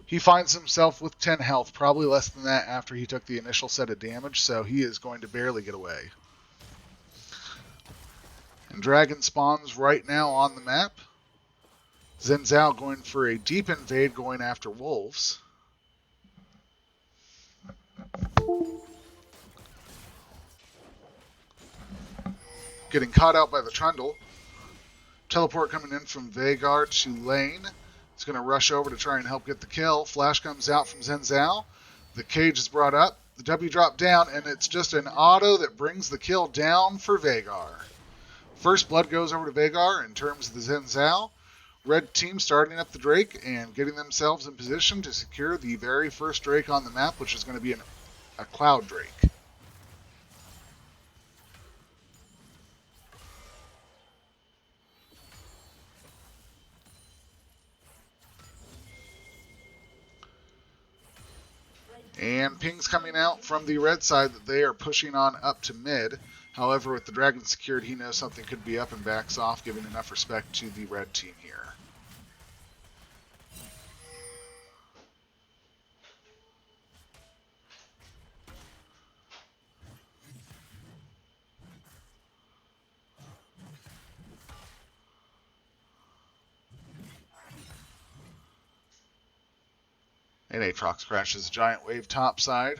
He finds himself with 10 health, probably less than that after he took the initial set of damage, so he is going to barely get away. And Dragon spawns right now on the map. Xin Zhao going for a deep invade, going after wolves. Getting caught out by the Trundle. Teleport coming in from Veigar to lane. He's going to rush over to try and help get the kill. Flash comes out from Xin Zhao. The cage is brought up. The W drop down, and it's just an auto that brings the kill down for Veigar. First blood goes over to Veigar in terms of the Xin Zhao. Red team starting up the Drake and getting themselves in position to secure the very first Drake on the map, which is going to be a Cloud Drake. And pings coming out from the red side that they are pushing on up to mid. However, with the dragon secured, he knows something could be up and backs off, giving enough respect to the red team here. And Aatrox crashes giant wave topside.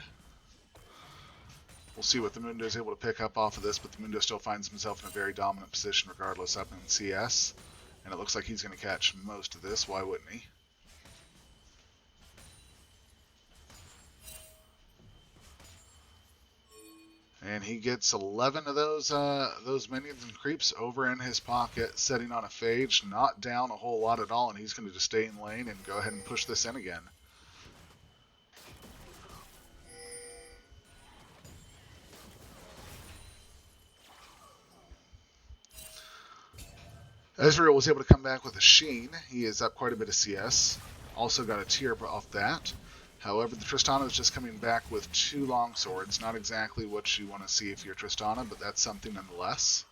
We'll see what the Mundo is able to pick up off of this, but the Mundo still finds himself in a very dominant position regardless up in CS. And it looks like he's going to catch most of this. Why wouldn't he? And he gets 11 of those minions and creeps over in his pocket, setting on a phage, not down a whole lot at all, and he's going to just stay in lane and go ahead and push this in again. Ezreal was able to come back with a Sheen. He is up quite a bit of CS. Also got a tier off that. However, the Tristana is just coming back with 2 long swords. Not exactly what you want to see if you're Tristana, but that's something nonetheless.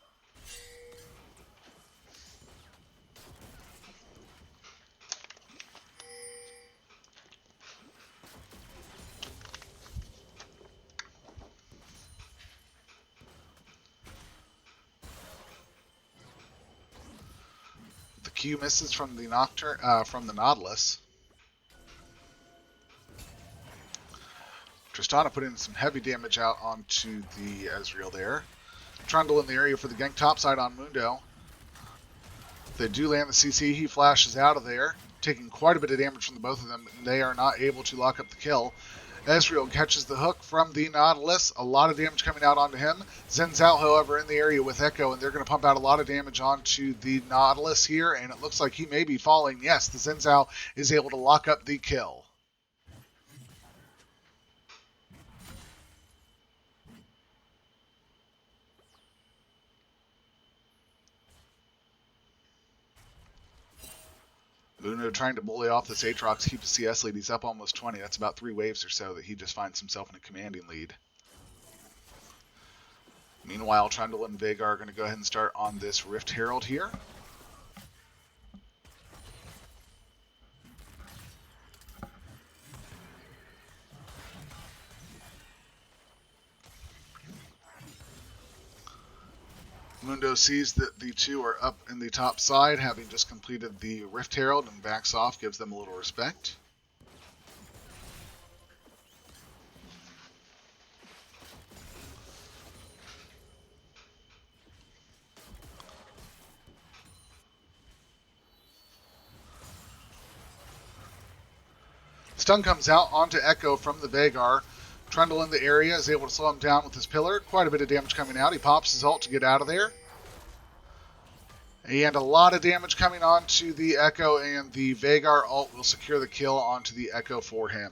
The Q misses from the Nautilus. Tristana put in some heavy damage out onto the Ezreal there. Trundle in the area for the gank topside on Mundo. They do land the CC. He flashes out of there, taking quite a bit of damage from the both of them, and they are not able to lock up the kill. Ezreal catches the hook from the Nautilus. A lot of damage coming out onto him. Xin Zhao, however, in the area with Echo, and they're going to pump out a lot of damage onto the Nautilus here, and it looks like he may be falling. Yes, the Xin Zhao is able to lock up the kill. Luna trying to bully off this Aatrox, keep the CS lead. He's up almost 20. That's about 3 waves or so that he just finds himself in a commanding lead. Meanwhile, Trundle and Veigar are going to go ahead and start on this Rift Herald here. Mundo sees that the two are up in the top side, having just completed the Rift Herald, and backs off, gives them a little respect. Stun comes out onto Echo from the Veigar. Trundle in the area is able to slow him down with his pillar. Quite a bit of damage coming out. He pops his ult to get out of there. And a lot of damage coming onto the Echo, and the Veigar ult will secure the kill onto the Echo for him.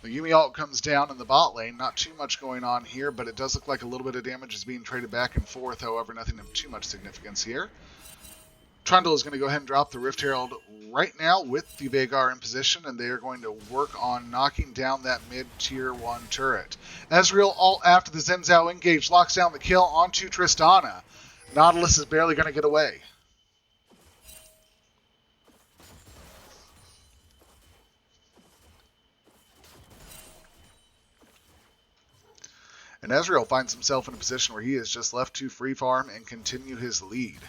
The Yuumi ult comes down in the bot lane. Not too much going on here, but it does look like a little bit of damage is being traded back and forth. However, nothing of too much significance here. Trundle is going to go ahead and drop the Rift Herald right now with the Veigar in position, and they are going to work on knocking down that mid-tier 1 turret. Ezreal ult after the Xin Zhao engage locks down the kill onto Tristana. Nautilus is barely going to get away. And Ezreal finds himself in a position where he is just left to free farm and continue his lead.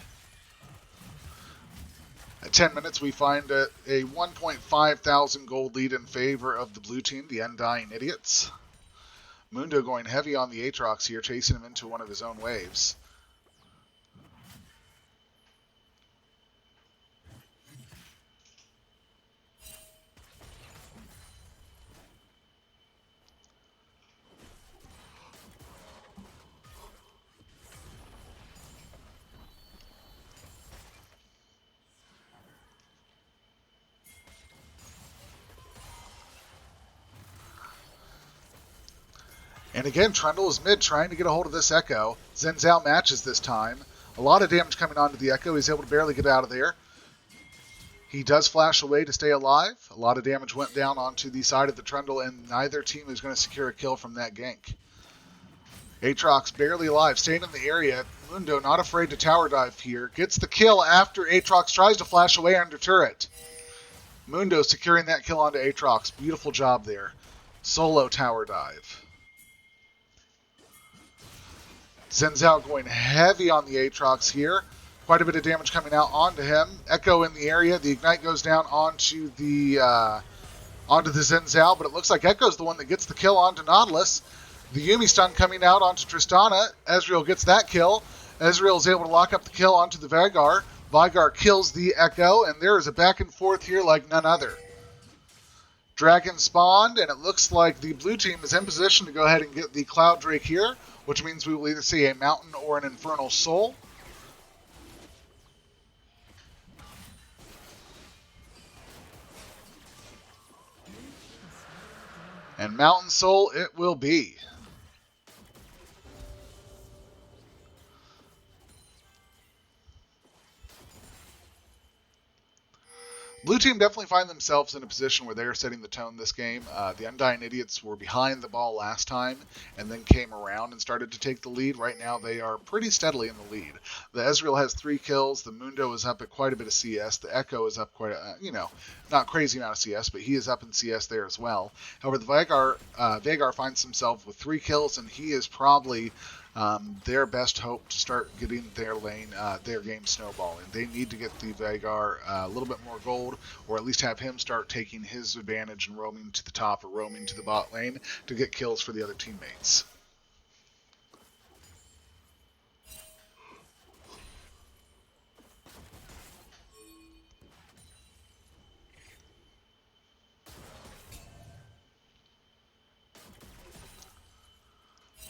At 10 minutes, we find a 1.5 thousand gold lead in favor of the blue team, the Undying Idiots. Mundo going heavy on the Aatrox here, chasing him into one of his own waves. And again, Trundle is mid trying to get a hold of this Echo. Xin Zhao matches this time. A lot of damage coming onto the Echo. He's able to barely get out of there. He does flash away to stay alive. A lot of damage went down onto the side of the Trundle, and neither team is going to secure a kill from that gank. Aatrox barely alive, staying in the area. Mundo not afraid to tower dive here. Gets the kill after Aatrox tries to flash away under turret. Mundo securing that kill onto Aatrox. Beautiful job there. Solo tower dive. Xin Zhao going heavy on the Aatrox here. Quite a bit of damage coming out onto him. Echo in the area. The Ignite goes down onto the Xin Zhao, but it looks like Echo's the one that gets the kill onto Nautilus. The Yuumi stun coming out onto Tristana. Ezreal gets that kill. Ezreal is able to lock up the kill onto the Veigar. Veigar kills the Echo, and there is a back and forth here like none other. Dragon spawned, and it looks like the blue team is in position to go ahead and get the Cloud Drake here, which means we will either see a Mountain or an Infernal Soul. And Mountain Soul it will be. Blue team definitely find themselves in a position where they're setting the tone this game. The Undying Idiots were behind the ball last time and then came around and started to take the lead. Right now they are pretty steadily in the lead. The Ezreal has 3 kills. The Mundo is up at quite a bit of CS. The Echo is up quite a, not crazy amount of CS, but he is up in CS there as well. However, the Veigar finds himself with 3 kills, and he is probably their best hope to start getting their lane, their game snowballing. They need to get the Veigar a little bit more gold, or at least have him start taking his advantage and roaming to the top or roaming to the bot lane to get kills for the other teammates.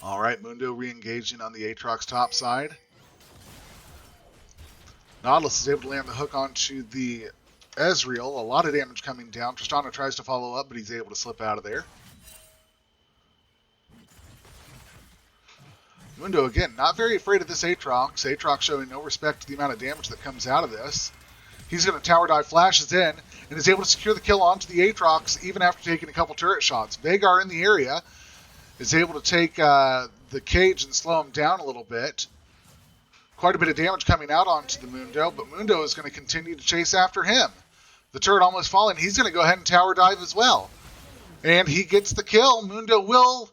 Alright, Mundo re-engaging on the Aatrox top side. Nautilus is able to land the hook onto the Ezreal. A lot of damage coming down. Tristana tries to follow up, but he's able to slip out of there. Mundo, again, not very afraid of this Aatrox. Aatrox showing no respect to the amount of damage that comes out of this. He's going to tower dive, flashes in, and is able to secure the kill onto the Aatrox even after taking a couple turret shots. Veigar in the area is able to take the cage and slow him down a little bit. Quite a bit of damage coming out onto the Mundo, but Mundo is going to continue to chase after him. The turret almost falling. He's going to go ahead and tower dive as well. And he gets the kill. Mundo will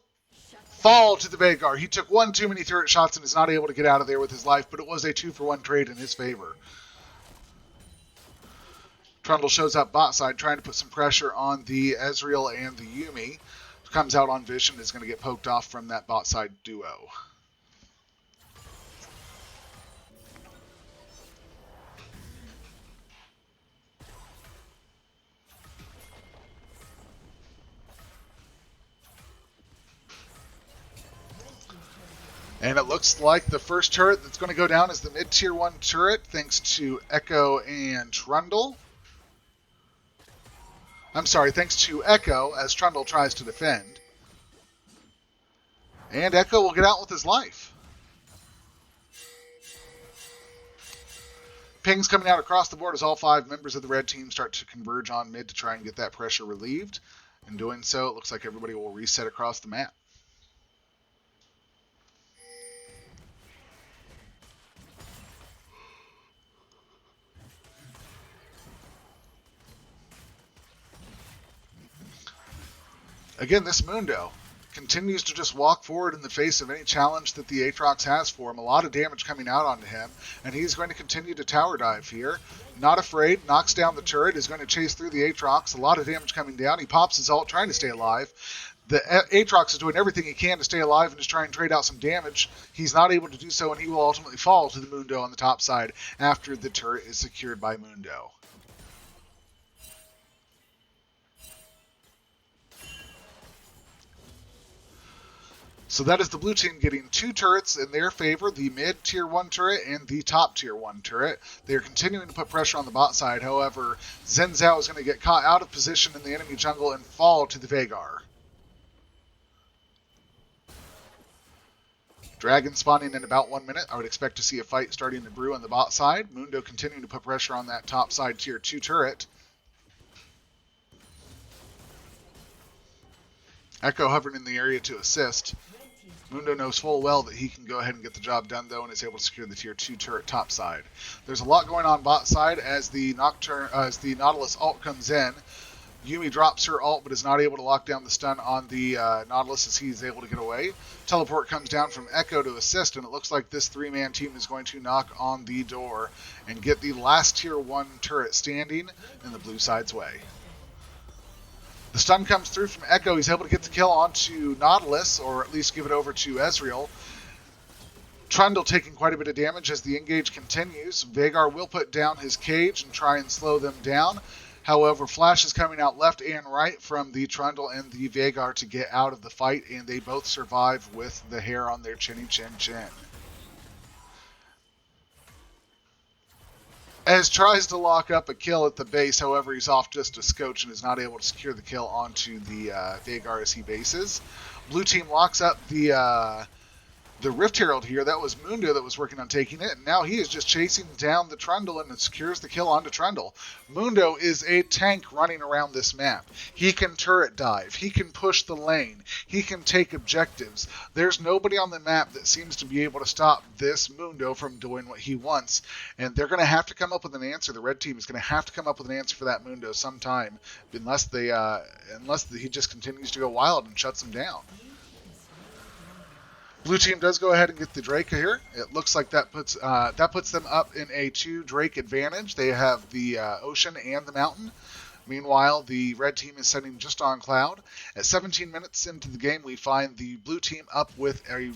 fall to the Veigar. He took one too many turret shots and is not able to get out of there with his life, but it was a 2-for-1 trade in his favor. Trundle shows up bot side trying to put some pressure on the Ezreal and the Yuumi. Comes out on Vision, is going to get poked off from that bot side duo. And it looks like the first turret that's going to go down is the mid-tier 1 turret, thanks to Echo and Trundle. I'm sorry, thanks to Echo as Trundle tries to defend. And Echo will get out with his life. Pings coming out across the board as all 5 members of the red team start to converge on mid to try and get that pressure relieved. In doing so, it looks like everybody will reset across the map. Again, this Mundo continues to just walk forward in the face of any challenge that the Aatrox has for him. A lot of damage coming out onto him, and he's going to continue to tower dive here. Not afraid, knocks down the turret, is going to chase through the Aatrox. A lot of damage coming down. He pops his ult, trying to stay alive. The Aatrox is doing everything he can to stay alive and just try and trade out some damage. He's not able to do so, and he will ultimately fall to the Mundo on the top side after the turret is secured by Mundo. So that is the blue team getting 2 turrets in their favor, the mid-tier 1 turret and the top-tier 1 turret. They are continuing to put pressure on the bot side. However, Xin Zhao is going to get caught out of position in the enemy jungle and fall to the Veigar. Dragon spawning in about 1 minute. I would expect to see a fight starting to brew on the bot side. Mundo continuing to put pressure on that top side tier 2 turret. Echo hovering in the area to assist. Mundo knows full well that he can go ahead and get the job done, though, and is able to secure the tier 2 turret top side. There's a lot going on bot side as the Nautilus ult comes in. Yuumi drops her ult, but is not able to lock down the stun on the Nautilus as he's able to get away. Teleport comes down from Echo to assist, and it looks like this 3-man team is going to knock on the door and get the last tier 1 turret standing in the blue side's way. The stun comes through from Echo. He's able to get the kill onto Nautilus, or at least give it over to Ezreal. Trundle taking quite a bit of damage as the engage continues. Veigar will put down his cage and try and slow them down. However, Flash is coming out left and right from the Trundle and the Veigar to get out of the fight, and they both survive with the hair on their chinny chin chin. Ez tries to lock up a kill at the base, however he's off just a scotch and is not able to secure the kill onto the Veigar as he bases. Blue team locks up the Rift Herald here. That was Mundo that was working on taking it, and now he is just chasing down the Trundle and secures the kill onto Trundle. Mundo is a tank running around this map. He can turret dive. He can push the lane. He can take objectives. There's nobody on the map that seems to be able to stop this Mundo from doing what he wants, and they're going to have to come up with an answer. The red team is going to have to come up with an answer for that Mundo sometime, unless he just continues to go wild and shuts them down. Blue team does go ahead and get the Drake here. It looks like that puts them up in a 2 Drake advantage. They have the ocean and the mountain. Meanwhile, the red team is sitting just on Cloud. At 17 minutes into the game, we find the blue team up with a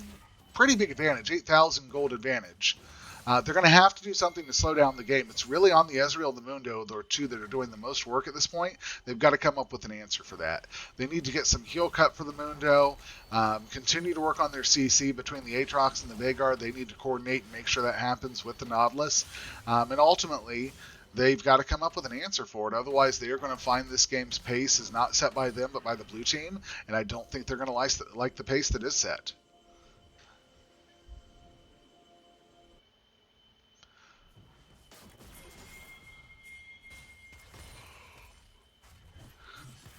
pretty big advantage, 8,000 gold advantage. They're going to have to do something to slow down the game. It's really on the Ezreal and the Mundo, the two that are doing the most work at this point. They've got to come up with an answer for that. They need to get some heal cut for the Mundo, continue to work on their CC between the Aatrox and the Veigar. They need to coordinate and make sure that happens with the Nautilus. And ultimately, they've got to come up with an answer for it. Otherwise, they are going to find this game's pace is not set by them, but by the blue team. And I don't think they're going to like the pace that is set.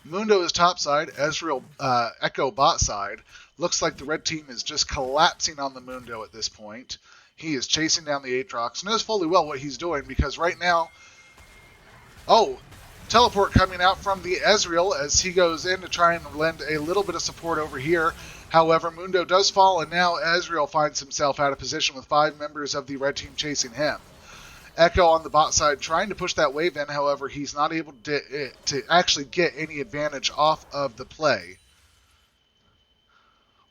Mundo is top side, Ezreal Echo bot side. Looks like the red team is just collapsing on the Mundo at this point. He is chasing down the Aatrox, knows fully well what he's doing because right now... Oh, teleport coming out from the Ezreal as he goes in to try and lend a little bit of support over here. However, Mundo does fall, and now Ezreal finds himself out of position with 5 members of the red team chasing him. Echo on the bot side trying to push that wave in, however, he's not able to actually get any advantage off of the play.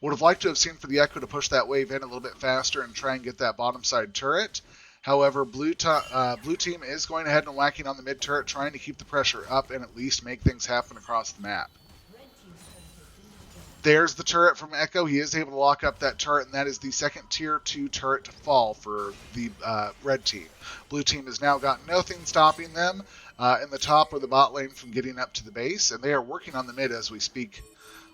Would have liked to have seen for the Echo to push that wave in a little bit faster and try and get that bottom side turret. However, blue team is going ahead and whacking on the mid turret, trying to keep the pressure up and at least make things happen across the map. There's the turret from Echo. He is able to lock up that turret, and that is the second tier 2 turret to fall for the red team. Blue team has now got nothing stopping them in the top or the bot lane from getting up to the base, and they are working on the mid as we speak.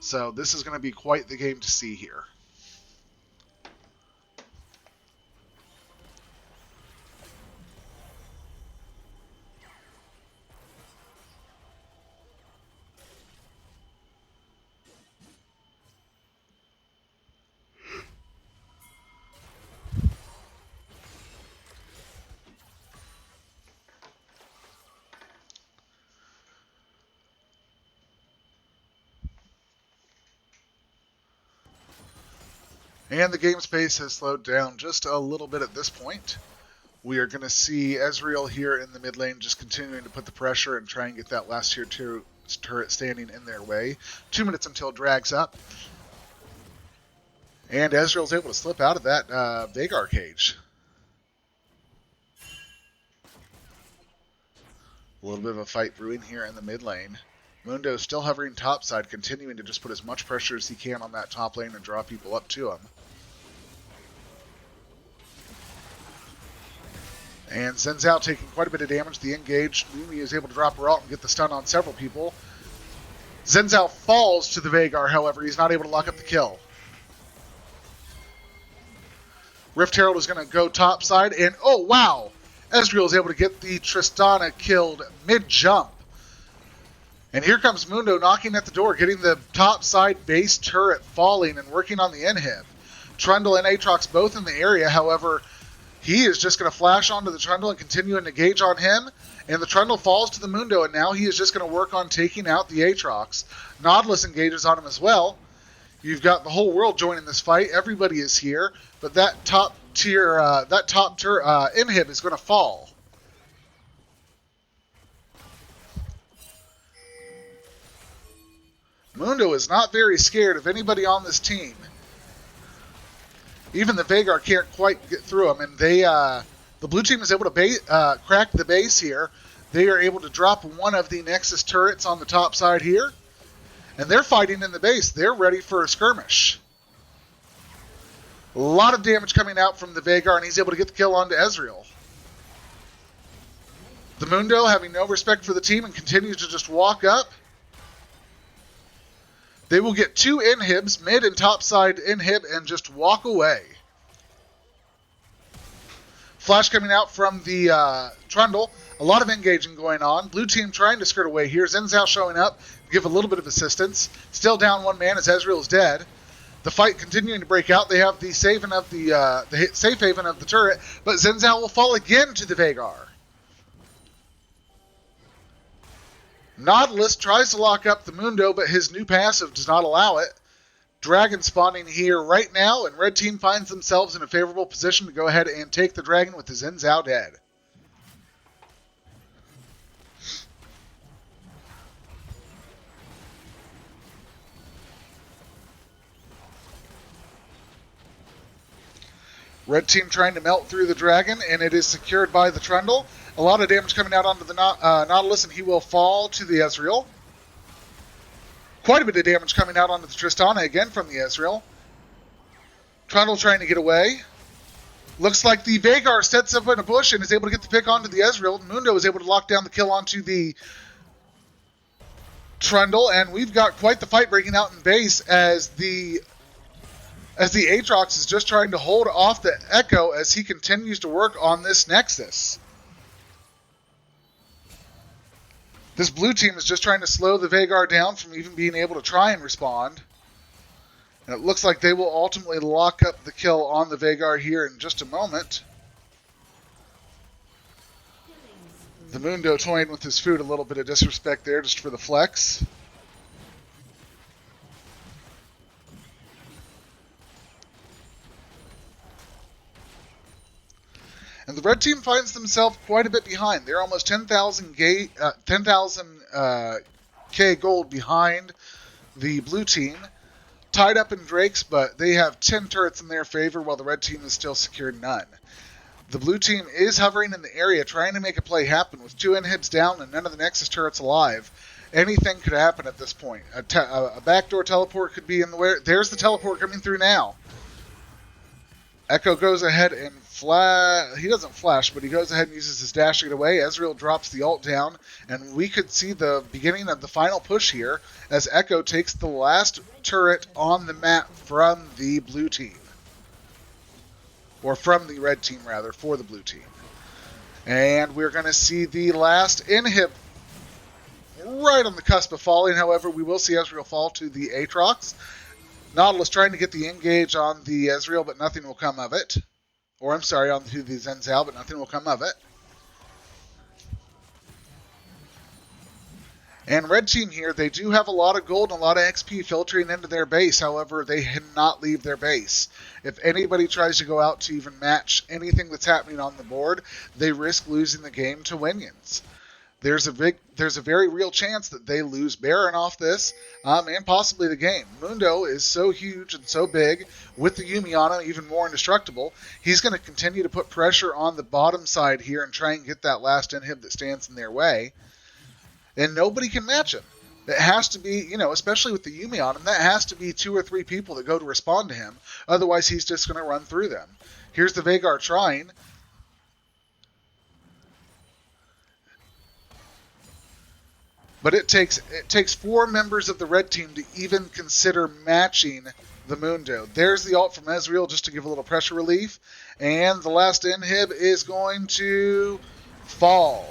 So this is going to be quite the game to see here. And the game's pace has slowed down just a little bit at this point. We are going to see Ezreal here in the mid lane just continuing to put the pressure and try and get that last tier 2 turret standing in their way. 2 minutes until Drag's up. And Ezreal's able to slip out of that Veigar cage. A little bit of a fight brewing here in the mid lane. Mundo still hovering topside, continuing to just put as much pressure as he can on that top lane and draw people up to him. And Zenzao taking quite a bit of damage. The engage, Yuumi is able to drop her ult and get the stun on several people. Zenzao falls to the Veigar, however, he's not able to lock up the kill. Rift Herald is going to go topside, and oh wow! Ezreal is able to get the Tristana killed mid-jump. And here comes Mundo knocking at the door, getting the topside base turret falling and working on the inhib. Trundle and Aatrox both in the area, however, he is just going to flash onto the Trundle and continue to engage on him. And the Trundle falls to the Mundo, and now he is just going to work on taking out the Aatrox. Nautilus engages on him as well. You've got the whole world joining this fight. Everybody is here, but that top tier, inhib is going to fall. Mundo is not very scared of anybody on this team. Even the Veigar can't quite get through him, and the blue team is able to crack the base here. They are able to drop one of the Nexus turrets on the top side here, and they're fighting in the base. They're ready for a skirmish. A lot of damage coming out from the Veigar, and he's able to get the kill onto Ezreal. The Mundo having no respect for the team and continues to just walk up. They will get two inhibs, mid and top side inhib, and just walk away. Flash coming out from the Trundle. A lot of engaging going on. Blue team trying to skirt away here. Xin Zhao showing up to give a little bit of assistance. Still down one man as Ezreal is dead. The fight continuing to break out. They have the safe haven of the turret, but Xin Zhao will fall again to the Veigar. Nautilus tries to lock up the Mundo, but his new passive does not allow it. Dragon spawning here right now, and red team finds themselves in a favorable position to go ahead and take the dragon with the Xin Zhao dead. Red team trying to melt through the dragon, and it is secured by the Trundle. A lot of damage coming out onto the Nautilus, and he will fall to the Ezreal. Quite a bit of damage coming out onto the Tristana again from the Ezreal. Trundle trying to get away. Looks like the Veigar sets up in a bush and is able to get the pick onto the Ezreal. Mundo is able to lock down the kill onto the Trundle, and we've got quite the fight breaking out in base as the Aatrox is just trying to hold off the Echo as he continues to work on this Nexus. This blue team is just trying to slow the Veigar down from even being able to try and respond. And it looks like they will ultimately lock up the kill on the Veigar here in just a moment. The Mundo toying with his food, a little bit of disrespect there just for the flex. And the red team finds themselves quite a bit behind. They're almost 10,000 K gold behind the blue team. Tied up in Drakes, but they have 10 turrets in their favor while the red team is still secured none. The blue team is hovering in the area trying to make a play happen with 2 inhibs down and none of the Nexus turrets alive. Anything could happen at this point. A backdoor teleport could be in the way. There's the teleport coming through now. Echo goes ahead and he doesn't flash, but he goes ahead and uses his dash to get away. Ezreal drops the ult down, and we could see the beginning of the final push here as Echo takes the last turret on the map from the blue team. Or from the red team, rather, for the blue team. And we're going to see the last inhib right on the cusp of falling. However, we will see Ezreal fall to the Aatrox. Nautilus trying to get the engage on the Ezreal, but nothing will come of it. Or, I'm sorry, onto the Xin Zhao, but nothing will come of it. And red team here, they do have a lot of gold and a lot of XP filtering into their base. However, they cannot leave their base. If anybody tries to go out to even match anything that's happening on the board, they risk losing the game to Winions. There's a very real chance that they lose Baron off this, and possibly the game. Mundo is so huge and so big, with the Yuumi on him, even more indestructible. He's going to continue to put pressure on the bottom side here and try and get that last inhib that stands in their way. And nobody can match him. It has to be, especially with the Yuumi on him, that has to be 2 or 3 people that go to respond to him. Otherwise, he's just going to run through them. Here's the Veigar trying. But it takes 4 members of the red team to even consider matching the Mundo. There's the ult from Ezreal just to give a little pressure relief. And the last inhib is going to fall.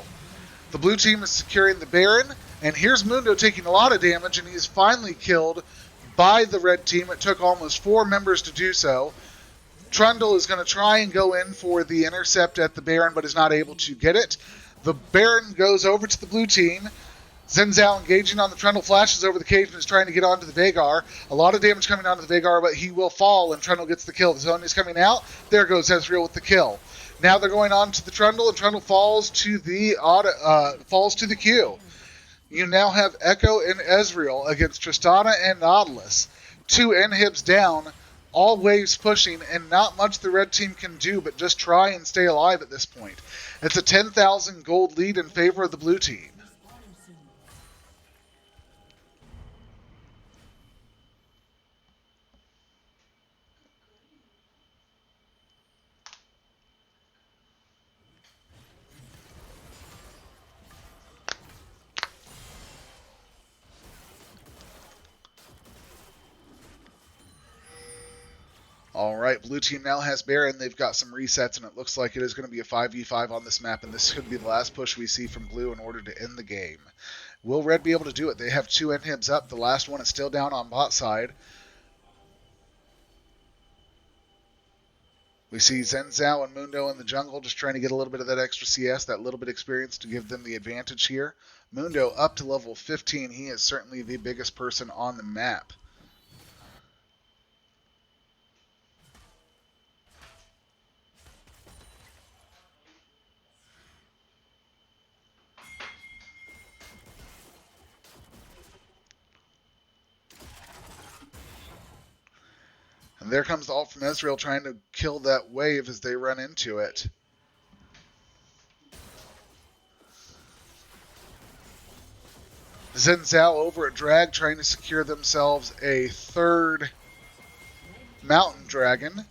The blue team is securing the Baron. And here's Mundo taking a lot of damage, and he's finally killed by the red team. It took almost 4 members to do so. Trundle is going to try and go in for the intercept at the Baron, but is not able to get it. The Baron goes over to the blue team. Xin Zhao engaging on the Trundle, flashes over the cage and is trying to get onto the Veigar. A lot of damage coming onto the Veigar, but he will fall, and Trundle gets the kill. The zone is coming out. There goes Ezreal with the kill. Now they're going on to the Trundle, and Trundle falls to the Q. You now have Echo and Ezreal against Tristana and Nautilus. 2 inhibs down, all waves pushing, and not much the red team can do but just try and stay alive at this point. It's a 10,000 gold lead in favor of the blue team. All right, blue team now has Baron. They've got some resets, and it looks like it is going to be a 5v5 on this map, and this could be the last push we see from blue in order to end the game. Will red be able to do it? They have 2 inhibs up. The last one is still down on bot side. We see Xin Zhao and Mundo in the jungle just trying to get a little bit of that extra CS, that little bit of experience to give them the advantage here. Mundo up to level 15. He is certainly the biggest person on the map. And there comes the ult from Ezreal trying to kill that wave as they run into it. Xin Zhao over at Drag trying to secure themselves a 3rd Mountain Dragon.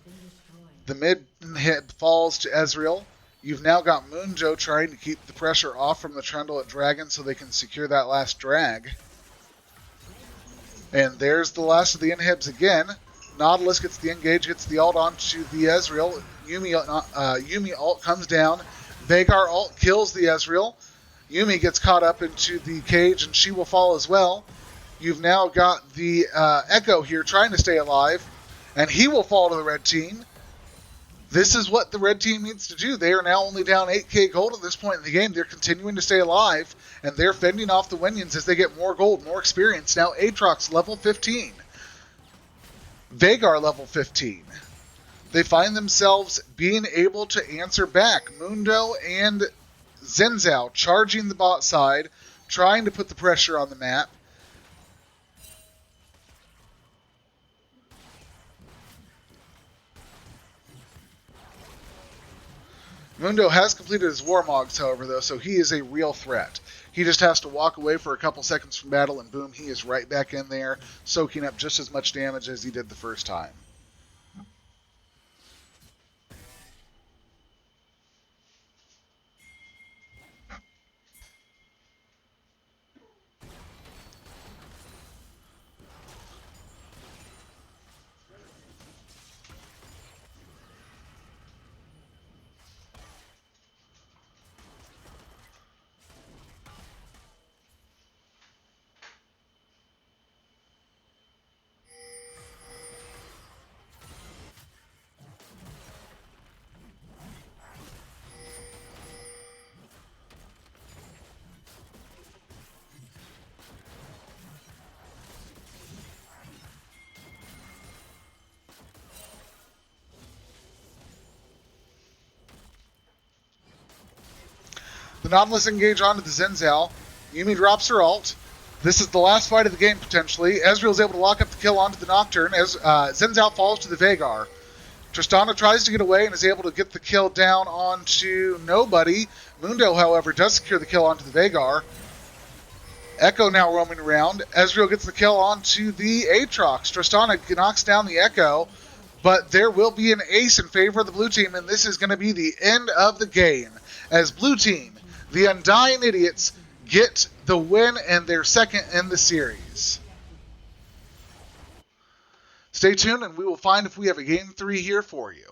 The mid hit falls to Ezreal. You've now got Mundo trying to keep the pressure off from the Trundle at Dragon so they can secure that last drag. And there's the last of the inhibs again. Nautilus gets the engage, gets the ult onto the Ezreal. Yuumi ult comes down. Veigar ult kills the Ezreal. Yuumi gets caught up into the cage, and she will fall as well. You've now got the Echo here trying to stay alive, and he will fall to the red team. This is what the red team needs to do. They are now only down 8k gold at this point in the game. They're continuing to stay alive, and they're fending off the Winions as they get more gold, more experience. Now Aatrox level 15. Veigar level 15. They find themselves being able to answer back. Mundo and Xin Zhao charging the bot side, trying to put the pressure on the map. Mundo has completed his Warmogs, however, though, so he is a real threat. He just has to walk away for a couple seconds from battle, and boom, he is right back in there, soaking up just as much damage as he did the first time. The Nautilus engage onto the Xin Zhao. Yuumi drops her ult. This is the last fight of the game, potentially. Ezreal's able to lock up the kill onto the Nocturne as Xin Zhao falls to the Veigar. Tristana tries to get away and is able to get the kill down onto nobody. Mundo, however, does secure the kill onto the Veigar. Echo now roaming around. Ezreal gets the kill onto the Aatrox. Tristana knocks down the Echo, but there will be an ace in favor of the blue team, and this is going to be the end of the game. As blue team, the Undying Idiots, get the win and their second in the series. Stay tuned, and we will find if we have a game 3 here for you.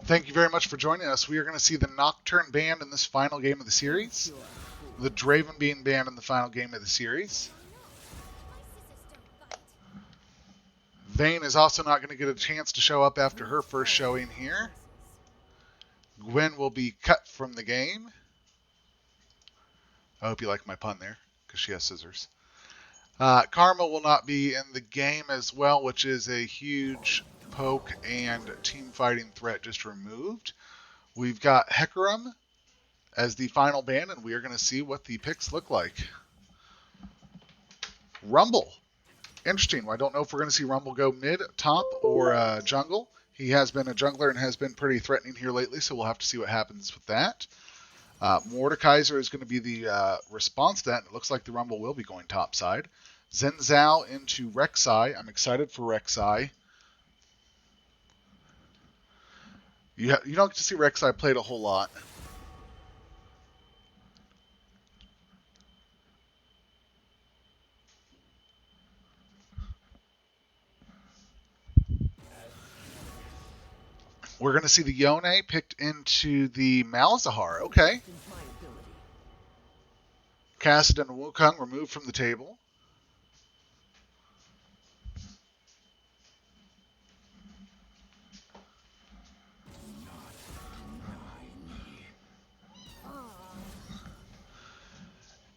Thank you very much for joining us. We are going to see the Nocturne banned in this final game of the series, the Draven being banned in the final game of the series. Vayne is also not going to get a chance to show up after her first showing here. Gwen will be cut from the game. I hope you like my pun there, because she has scissors. Karma will not be in the game as well, which is a huge poke and team fighting threat just removed. We've got Hecarim as the final ban, and we are going to see what the picks look like. Rumble. Interesting. I don't know if we're going to see Rumble go mid, top, or jungle. He has been a jungler and has been pretty threatening here lately, so we'll have to see what happens with that. Mordekaiser is going to be the response to that. It looks like the Rumble will be going topside. Xin Zhao into Rek'Sai. I'm excited for Rek'Sai. You don't get to see Rek'Sai played a whole lot. We're going to see the Yone picked into the Malzahar. Okay. Kassadin and Wukong removed from the table.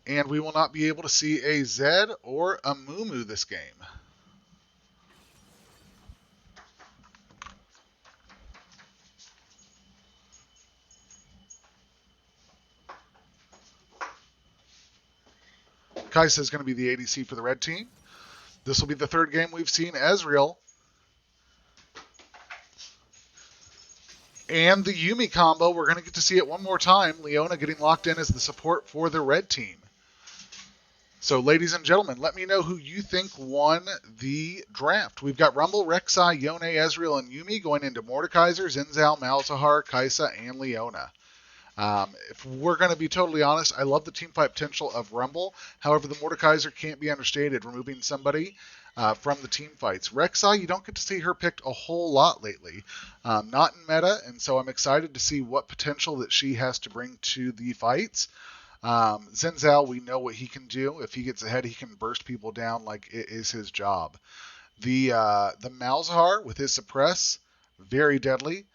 And we will not be able to see a Zed or a Mumu this game. Kai'Sa is going to be the ADC for the red team. This will be the third game we've seen Ezreal and the Yuumi combo. We're going to get to see it one more time. Leona getting locked in as the support for the red team. So, ladies and gentlemen, let me know who you think won the draft. We've got Rumble, Rek'Sai, Yone, Ezreal, and Yuumi going into Mordekaiser, Xin Zhao, Malzahar, Kai'Sa, and Leona. If we're going to be totally honest, I love the teamfight potential of Rumble. However, the Mordekaiser can't be understated, removing somebody from the team fights. Rek'Sai, you don't get to see her picked a whole lot lately. Not in meta, and so I'm excited to see what potential that she has to bring to the fights. Xin Zhao, we know what he can do. If he gets ahead, he can burst people down like it is his job. The Malzahar with his suppress, very deadly.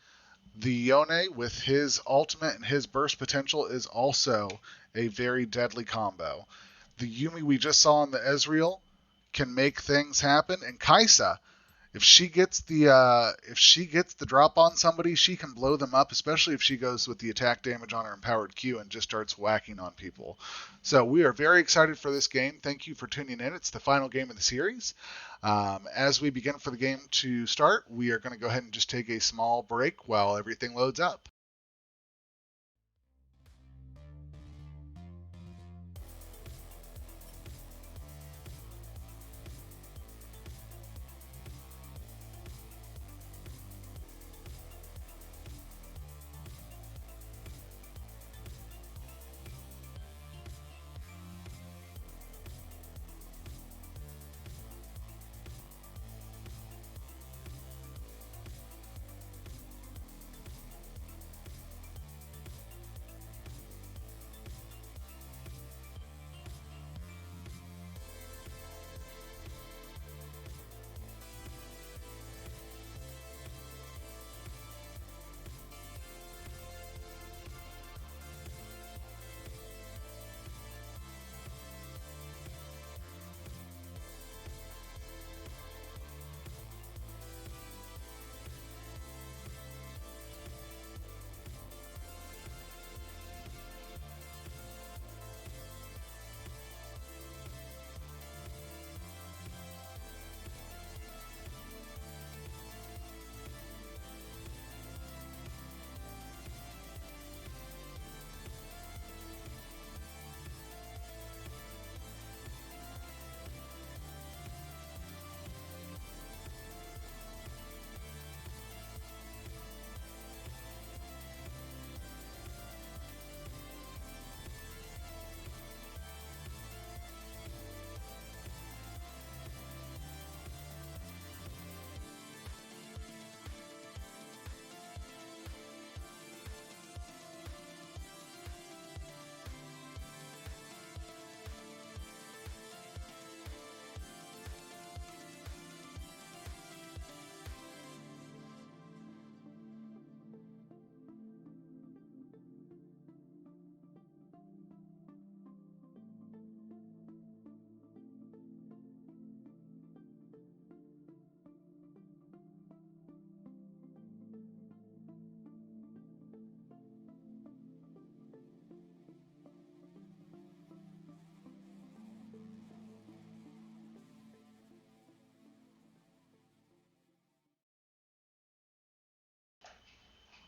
The Yone with his ultimate and his burst potential is also a very deadly combo. The Yuumi we just saw in the Ezreal can make things happen, and Kai'Sa, if she gets the drop on somebody, she can blow them up, especially if she goes with the attack damage on her empowered Q and just starts whacking on people. So we are very excited for this game. Thank you for tuning in. It's the final game of the series. As we begin for the game to start, we are going to go ahead and just take a small break while everything loads up.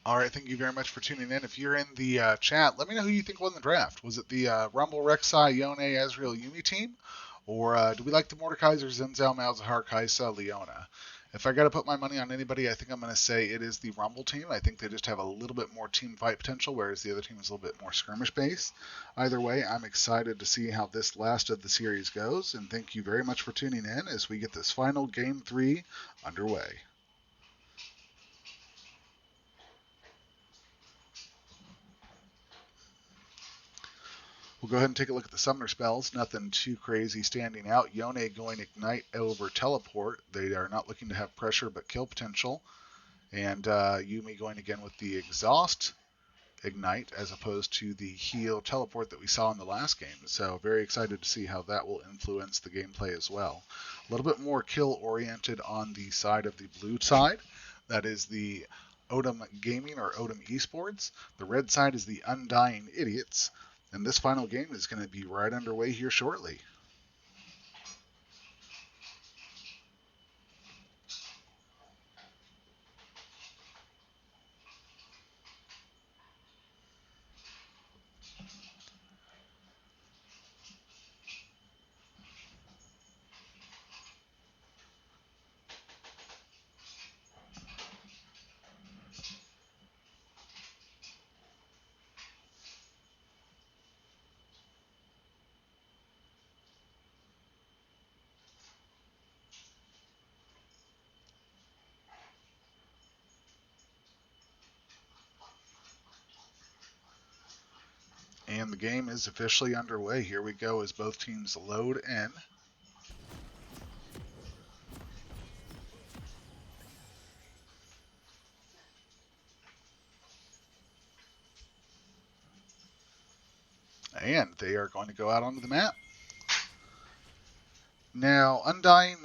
All right, thank you very much for tuning in. If you're in the chat, let me know who you think won the draft. Was it the Rumble, Rek'Sai, Yone, Ezreal, Yumi team? Or do we like the Mordekaiser, Zenzel, Malzahar, Kaisa, Leona? If I got to put my money on anybody, I think I'm going to say it is the Rumble team. I think they just have a little bit more team fight potential, whereas the other team is a little bit more skirmish based. Either way, I'm excited to see how this last of the series goes, and thank you very much for tuning in as we get this final Game 3 underway. We'll go ahead and take a look at the summoner spells. Nothing too crazy standing out. Yone going Ignite over Teleport. They are not looking to have pressure but kill potential. And Yumi going again with the Exhaust Ignite as opposed to the Heal Teleport that we saw in the last game. So very excited to see how that will influence the gameplay as well. A little bit more kill oriented on the side of the blue side. That is the Otom Gaming or Otom Esports. The red side is the Undying Idiots. And this final game is going to be right underway here shortly. And the game is officially underway. Here we go as both teams load in. And they are going to go out onto the map. Now, Undying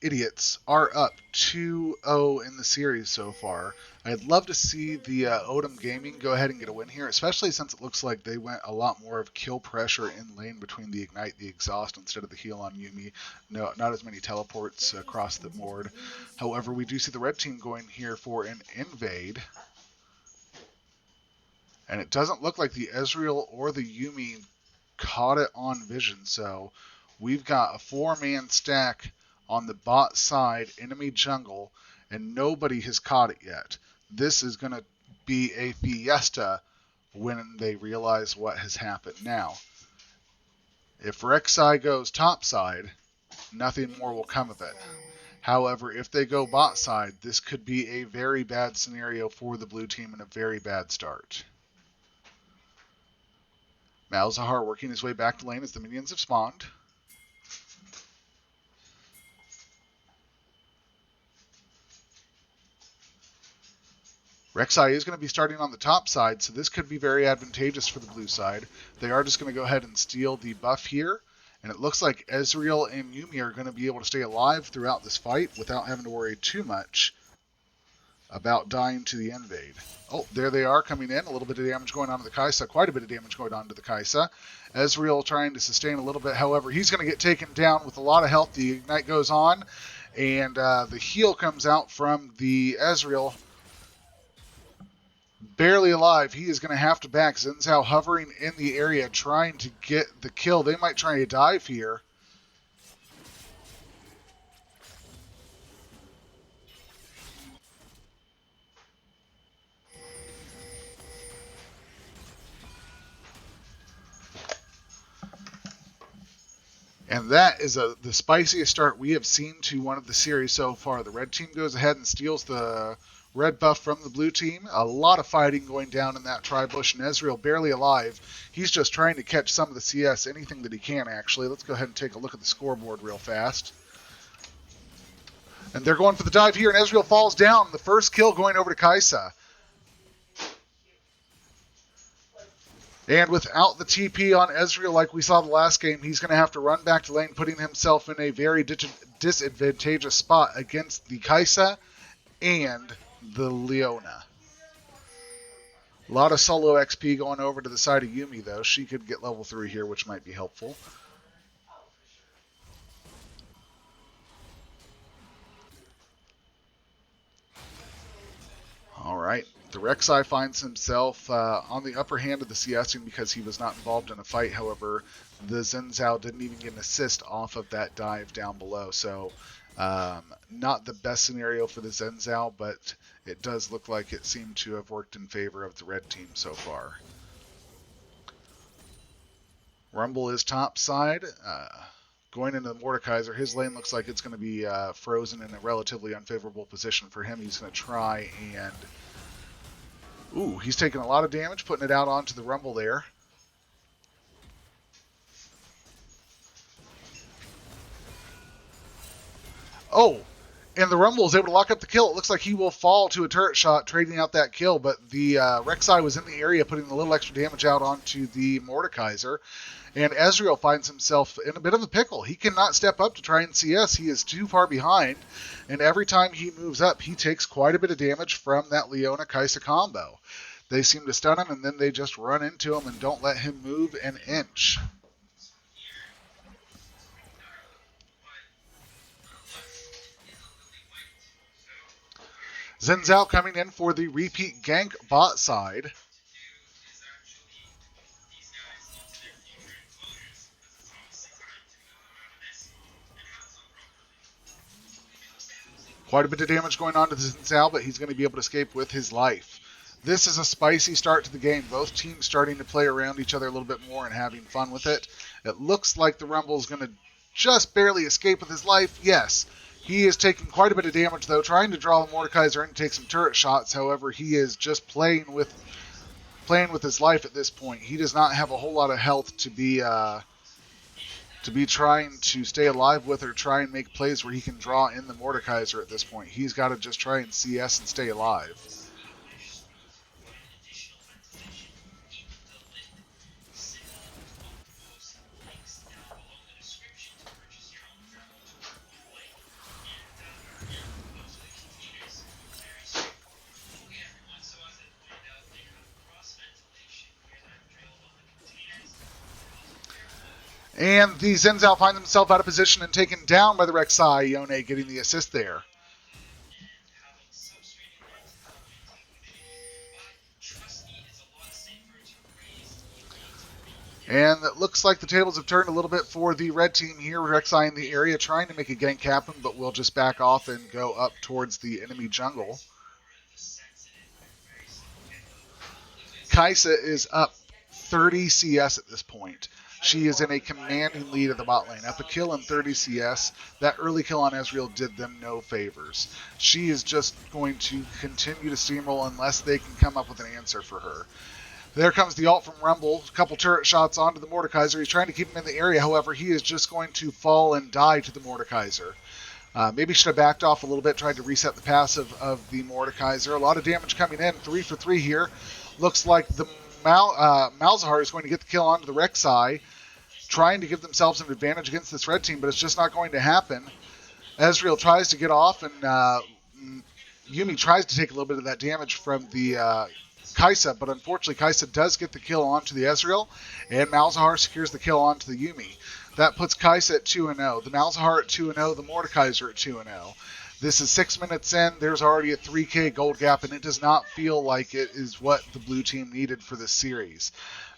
Idiots are up 2-0 in the series so far. I'd love to see the Otom Gaming go ahead and get a win here, especially since it looks like they went a lot more of kill pressure in lane between the Ignite, the Exhaust instead of the heal on Yumi. No, not as many teleports across the board. However, we do see the red team going here for an invade. And it doesn't look like the Ezreal or the Yumi caught it on vision. So we've got a 4-man stack on the bot side, enemy jungle, and nobody has caught it yet. This is going to be a fiesta when they realize what has happened. Now, if Rek'Sai goes top side, nothing more will come of it. However, if they go bot side, this could be a very bad scenario for the blue team and a very bad start. Malzahar working his way back to lane as the minions have spawned. Rek'Sai is going to be starting on the top side, so this could be very advantageous for the blue side. They are just going to go ahead and steal the buff here, and it looks like Ezreal and Yumi are going to be able to stay alive throughout this fight without having to worry too much about dying to the invade. Oh, there they are coming in. A little bit of damage going on to the Kaisa. Quite a bit of damage going on to the Kaisa. Ezreal trying to sustain a little bit. However, he's going to get taken down with a lot of health. The Ignite goes on, and the heal comes out from the Ezreal. Barely alive. He is going to have to back. Xin Zhao hovering in the area trying to get the kill. They might try a dive here. And that is the spiciest start we have seen to one of the series so far. The red team goes ahead and steals the red buff from the blue team. A lot of fighting going down in that tri-bush, and Ezreal barely alive. He's just trying to catch some of the CS, anything that he can, actually. Let's go ahead and take a look at the scoreboard real fast. And they're going for the dive here, and Ezreal falls down. The first kill going over to Kaisa. And without the TP on Ezreal like we saw the last game, he's going to have to run back to lane, putting himself in a very disadvantageous spot against the Kaisa and the Leona. A lot of solo XP going over to the side of Yumi, though. She could get level 3 here, which might be helpful. All right. The Rek'Sai finds himself on the upper hand of the CSing because he was not involved in a fight. However, the Xin Zhao didn't even get an assist off of that dive down below. So not the best scenario for the Xin Zhao, but it does look like it seemed to have worked in favor of the red team so far. Rumble is top side. Going into the Mordekaiser, his lane looks like it's going to be frozen in a relatively unfavorable position for him. He's going to try and... Ooh, he's taking a lot of damage, putting it out onto the Rumble there. Oh, and the Rumble is able to lock up the kill. It looks like he will fall to a turret shot, trading out that kill, but the Rek'Sai was in the area, putting a little extra damage out onto the Mordekaiser. And Ezreal finds himself in a bit of a pickle. He cannot step up to try and CS. He is too far behind. And every time he moves up, he takes quite a bit of damage from that Leona-Kai'Sa combo. They seem to stun him, and then they just run into him and don't let him move an inch. Xin Zhao coming in for the repeat gank bot side. Quite a bit of damage going on to Xin Zhao, but he's going to be able to escape with his life. This is a spicy start to the game. Both teams starting to play around each other a little bit more and having fun with it. It looks like the Rumble is going to just barely escape with his life. Yes, he is taking quite a bit of damage, though, trying to draw the Mordekaiser in and take some turret shots. However, he is just playing with his life at this point. He does not have a whole lot of health to be trying to stay alive with or try and make plays where he can draw in the Mordekaiser at this point. He's got to just try and CS and stay alive. And the Xin Zhao finds himself out of position and taken down by the Rek'Sai. Yone getting the assist there. And it looks like the tables have turned a little bit for the red team here. Rek'Sai in the area trying to make a gank happen, but will just back off and go up towards the enemy jungle. Kai'Sa is up 30 CS at this point. She is in a commanding lead at the bot lane. Up a kill in 30 CS. That early kill on Ezreal did them no favors. She is just going to continue to steamroll unless they can come up with an answer for her. There comes the ult from Rumble. A couple turret shots onto the Mordekaiser. He's trying to keep him in the area. However, he is just going to fall and die to the Mordekaiser. Maybe should have backed off a little bit, tried to reset the passive of the Mordekaiser. A lot of damage coming in. 3 for 3 here. Looks like the Malzahar is going to get the kill onto the Rek'Sai, trying to give themselves an advantage against this red team, but it's just not going to happen. Ezreal tries to get off, and Yuumi tries to take a little bit of that damage from the Kai'Sa, but unfortunately Kai'Sa does get the kill onto the Ezreal, and Malzahar secures the kill onto the Yuumi. That puts Kai'Sa at 2-0, the Malzahar at 2-0, the Mordekaiser at 2-0. This is 6 minutes in. There's already a 3K gold gap, and it does not feel like it is what the blue team needed for this series.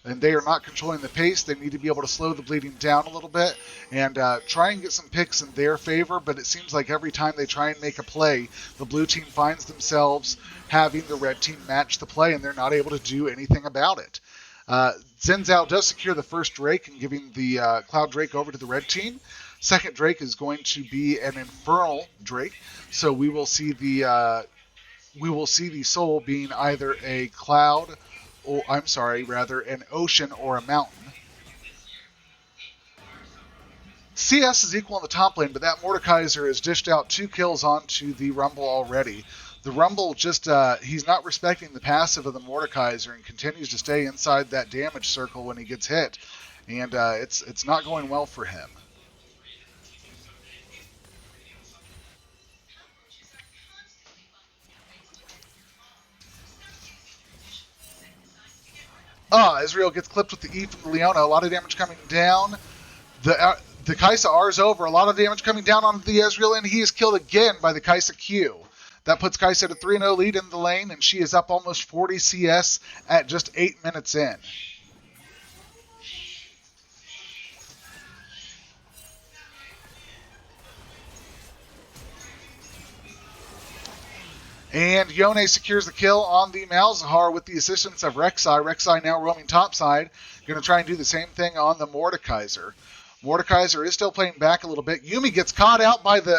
And they are not controlling the pace. They need to be able to slow the bleeding down a little bit and try and get some picks in their favor. But it seems like every time they try and make a play, the blue team finds themselves having the red team match the play, and they're not able to do anything about it. Xin Zhao does secure the first Drake and giving the Cloud Drake over to the red team. Second Drake is going to be an Infernal Drake, so we will see the soul being either a cloud, or an ocean or a mountain. CS is equal in the top lane, but that Mordekaiser has dished out 2 kills onto the Rumble already. The Rumble just, he's not respecting the passive of the Mordekaiser and continues to stay inside that damage circle when he gets hit, and it's not going well for him. Ezreal gets clipped with the E from the Leona. A lot of damage coming down. The Kai'Sa R is over. A lot of damage coming down on the Ezreal, and he is killed again by the Kai'Sa Q. That puts Kaisa at a 3-0 lead in the lane, and she is up almost 40 CS at just 8 minutes in. And Yone secures the kill on the Malzahar with the assistance of Rek'Sai. Rek'Sai now roaming topside. Going to try and do the same thing on the Mordekaiser. Mordekaiser is still playing back a little bit. Yuumi gets caught out by the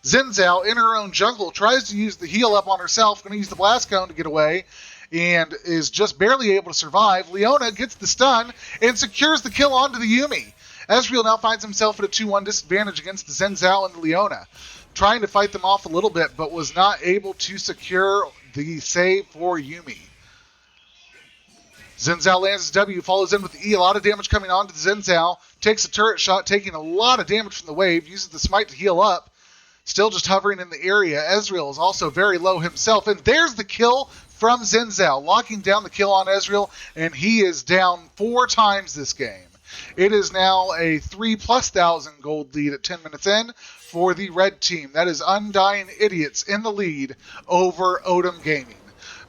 Xin Zhao in her own jungle. Tries to use the heal up on herself. Going to use the Blast Cone to get away. And is just barely able to survive. Leona gets the stun and secures the kill onto the Yuumi. Ezreal now finds himself at a 2-1 disadvantage against the Xin Zhao and the Leona. Trying to fight them off a little bit, but was not able to secure the save for Yuumi. Xin Zhao lands his W, follows in with the E. A lot of damage coming on to the Xin Zhao. Takes a turret shot, taking a lot of damage from the wave. Uses the smite to heal up. Still just hovering in the area. Ezreal is also very low himself. And there's the kill from Xin Zhao. Locking down the kill on Ezreal. And he is down 4 times this game. It is now a 3,000+ gold lead at 10 minutes in for the red team. That is Undying Idiots in the lead over Otom Gaming.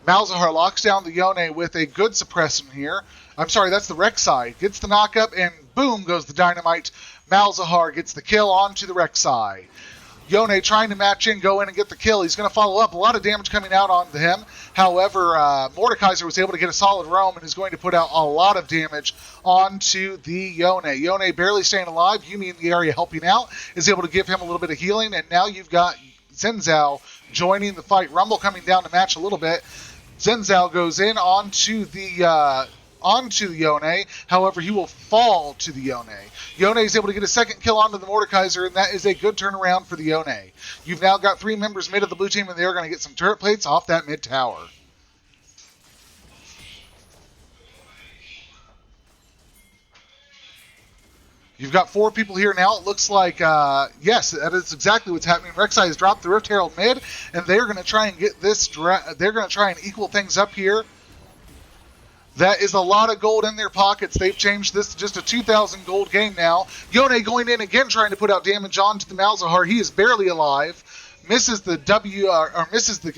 Malzahar locks down the Yone with a good suppression here. I'm sorry, that's the Rek'Sai. Gets the knockup and boom goes the dynamite. Malzahar gets the kill onto the Rek'Sai. Yone trying to match in, go in and get the kill. He's going to follow up. A lot of damage coming out onto him. However, Mordekaiser was able to get a solid roam and is going to put out a lot of damage onto the Yone. Yone barely staying alive. Yuumi in the area helping out. Is able to give him a little bit of healing. And now you've got Xin Zhao joining the fight. Rumble coming down to match a little bit. Xin Zhao goes in onto the Yone. However, he will fall to the Yone. Yone is able to get a second kill onto the Mordekaiser, and that is a good turnaround for the Yone. You've now got 3 members mid of the blue team, and they are going to get some turret plates off that mid tower. You've got 4 people here now. It looks like, yes, that is exactly what's happening. Rek'Sai has dropped the Rift Herald mid, and they're going to try and get this. They're going to try and equal things up here. That is a lot of gold in their pockets. They've changed this to just a 2,000 gold game now. Yone going in again, trying to put out damage onto the Malzahar. He is barely alive. Misses the misses the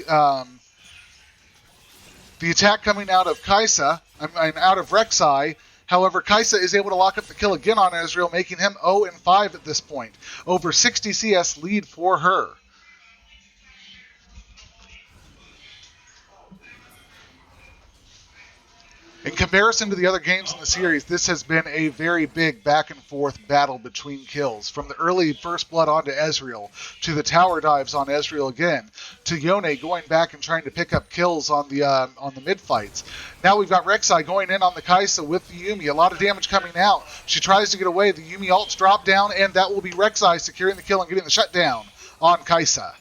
attack coming out of Kaisa. Out of Rek'Sai. However, Kaisa is able to lock up the kill again on Ezreal, making him 0-5 at this point. Over 60 CS lead for her. In comparison to the other games in the series, this has been a very big back-and-forth battle between kills. From the early first blood onto Ezreal, to the tower dives on Ezreal again, to Yone going back and trying to pick up kills on the mid-fights. Now we've got Rek'Sai going in on the Kaisa with the Yuumi. A lot of damage coming out. She tries to get away. The Yuumi ults drop down, and that will be Rek'Sai securing the kill and getting the shutdown on Kaisa.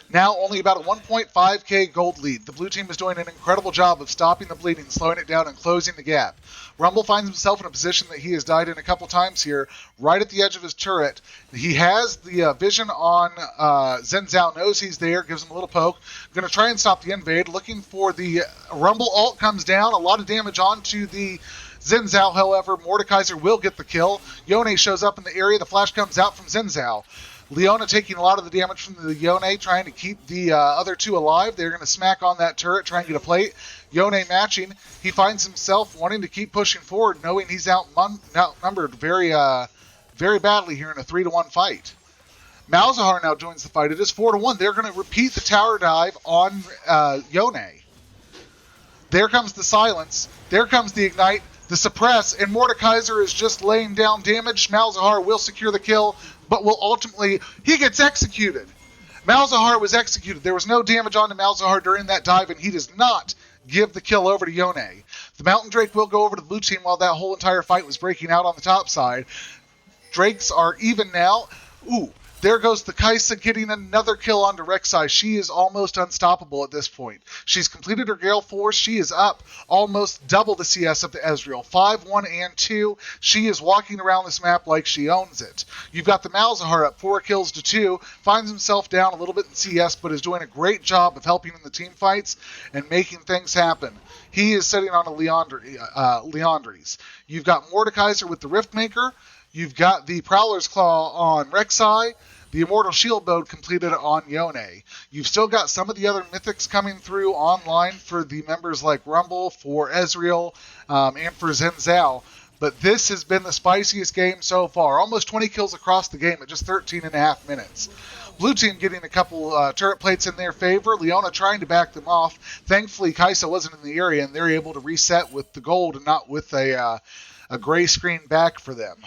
Now only about a 1.5k gold lead. The blue team is doing an incredible job of stopping the bleeding, slowing it down, and closing the gap. Rumble finds himself in a position that he has died in a couple times here, right at the edge of his turret. He has the vision on Xin Zhao, knows he's there, gives him a little poke. Going to try and stop the invade, looking for the Rumble ult comes down, a lot of damage onto the Xin Zhao, however, Mordekaiser will get the kill. Yone shows up in the area, the flash comes out from Xin Zhao. Leona taking a lot of the damage from the Yone, trying to keep the other 2 alive. They're going to smack on that turret, try and get a plate. Yone matching. He finds himself wanting to keep pushing forward, knowing he's outnumbered very badly here in a 3-1 fight. Malzahar now joins the fight. It is 4-1. They're going to repeat the tower dive on Yone. There comes the silence. There comes the ignite, the suppress, and Mordekaiser is just laying down damage. Malzahar will secure the kill, but will ultimately, he gets executed. Malzahar was executed. There was no damage onto Malzahar during that dive, and he does not give the kill over to Yone. The Mountain Drake will go over to the blue team while that whole entire fight was breaking out on the top side. Drakes are even now. Ooh, There goes the Kaisa getting another kill onto Rek'Sai. She is almost unstoppable at this point. She's completed her Gale Force. She is up almost double the CS of the Ezreal. 5, 1, and 2. She is walking around this map like she owns it. You've got the Malzahar up 4 kills to 2. Finds himself down a little bit in CS, but is doing a great job of helping in the team fights and making things happen. He is sitting on a Leandries. You've got Mordekaiser with the Riftmaker. You've got the Prowler's Claw on Rek'Sai, the Immortal Shield mode completed on Yone. You've still got some of the other mythics coming through online for the members like Rumble, for Ezreal, and for Xin Zhao. But this has been the spiciest game so far. Almost 20 kills across the game at just 13 and a half minutes. Blue team getting a couple turret plates in their favor. Leona trying to back them off. Thankfully, Kaisa wasn't in the area, and they're able to reset with the gold and not with a gray screen back for them.